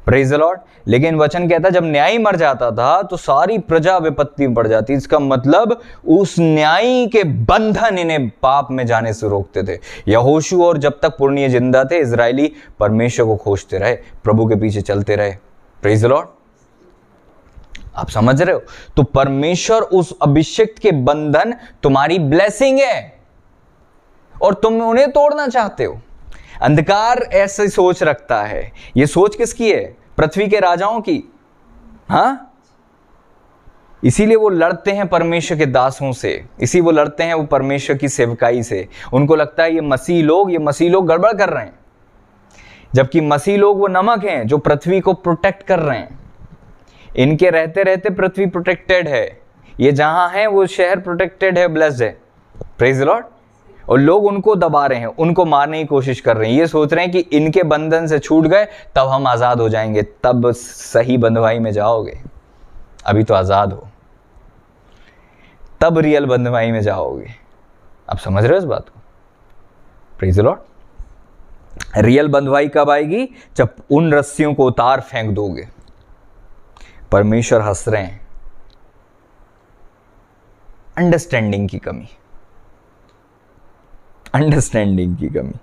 Praise the Lord. लेकिन वचन कहता है जब न्यायी मर जाता था तो सारी प्रजा विपत्ति में पड़ जाती। इसका मतलब उस न्यायी के बंधन इन्हें पाप में जाने से रोकते थे। यहोशू और जब तक पुरनिये जिंदा थे, इजरायली परमेश्वर को खोजते रहे, प्रभु के पीछे चलते रहे। Praise the Lord. आप समझ रहे हो? तो परमेश्वर उस अभिषिक्त के बंधन तुम्हारी ब्लेसिंग है और तुम उन्हें तोड़ना चाहते हो। अंधकार ऐसी सोच रखता है। ये सोच किसकी है? पृथ्वी के राजाओं की। हाँ, इसीलिए वो लड़ते हैं परमेश्वर के दासों से, इसी वो लड़ते हैं वो परमेश्वर की सेवकाई से। उनको लगता है ये मसीह लोग गड़बड़ कर रहे हैं, जबकि मसीह लोग वो नमक हैं जो पृथ्वी को प्रोटेक्ट कर रहे हैं। इनके रहते रहते पृथ्वी प्रोटेक्टेड है। ये जहां है वो शहर प्रोटेक्टेड है, ब्लेस्ड है। Praise the Lord. और लोग उनको दबा रहे हैं, उनको मारने की कोशिश कर रहे हैं। ये सोच रहे हैं कि इनके बंधन से छूट गए तब हम आज़ाद हो जाएंगे, तब सही बंधुआई में जाओगे। अभी तो आज़ाद हो, तब रियल बंधुआई में जाओगे। आप समझ रहे हो इस बात को? Praise the Lord. रियल बंधुआई कब आएगी? जब उन रस्सियों को उतार फेंक दोगे। परमेश्वर हंस रहे हैं। अंडरस्टैंडिंग की कमी, अंडरस्टैंडिंग की कमी।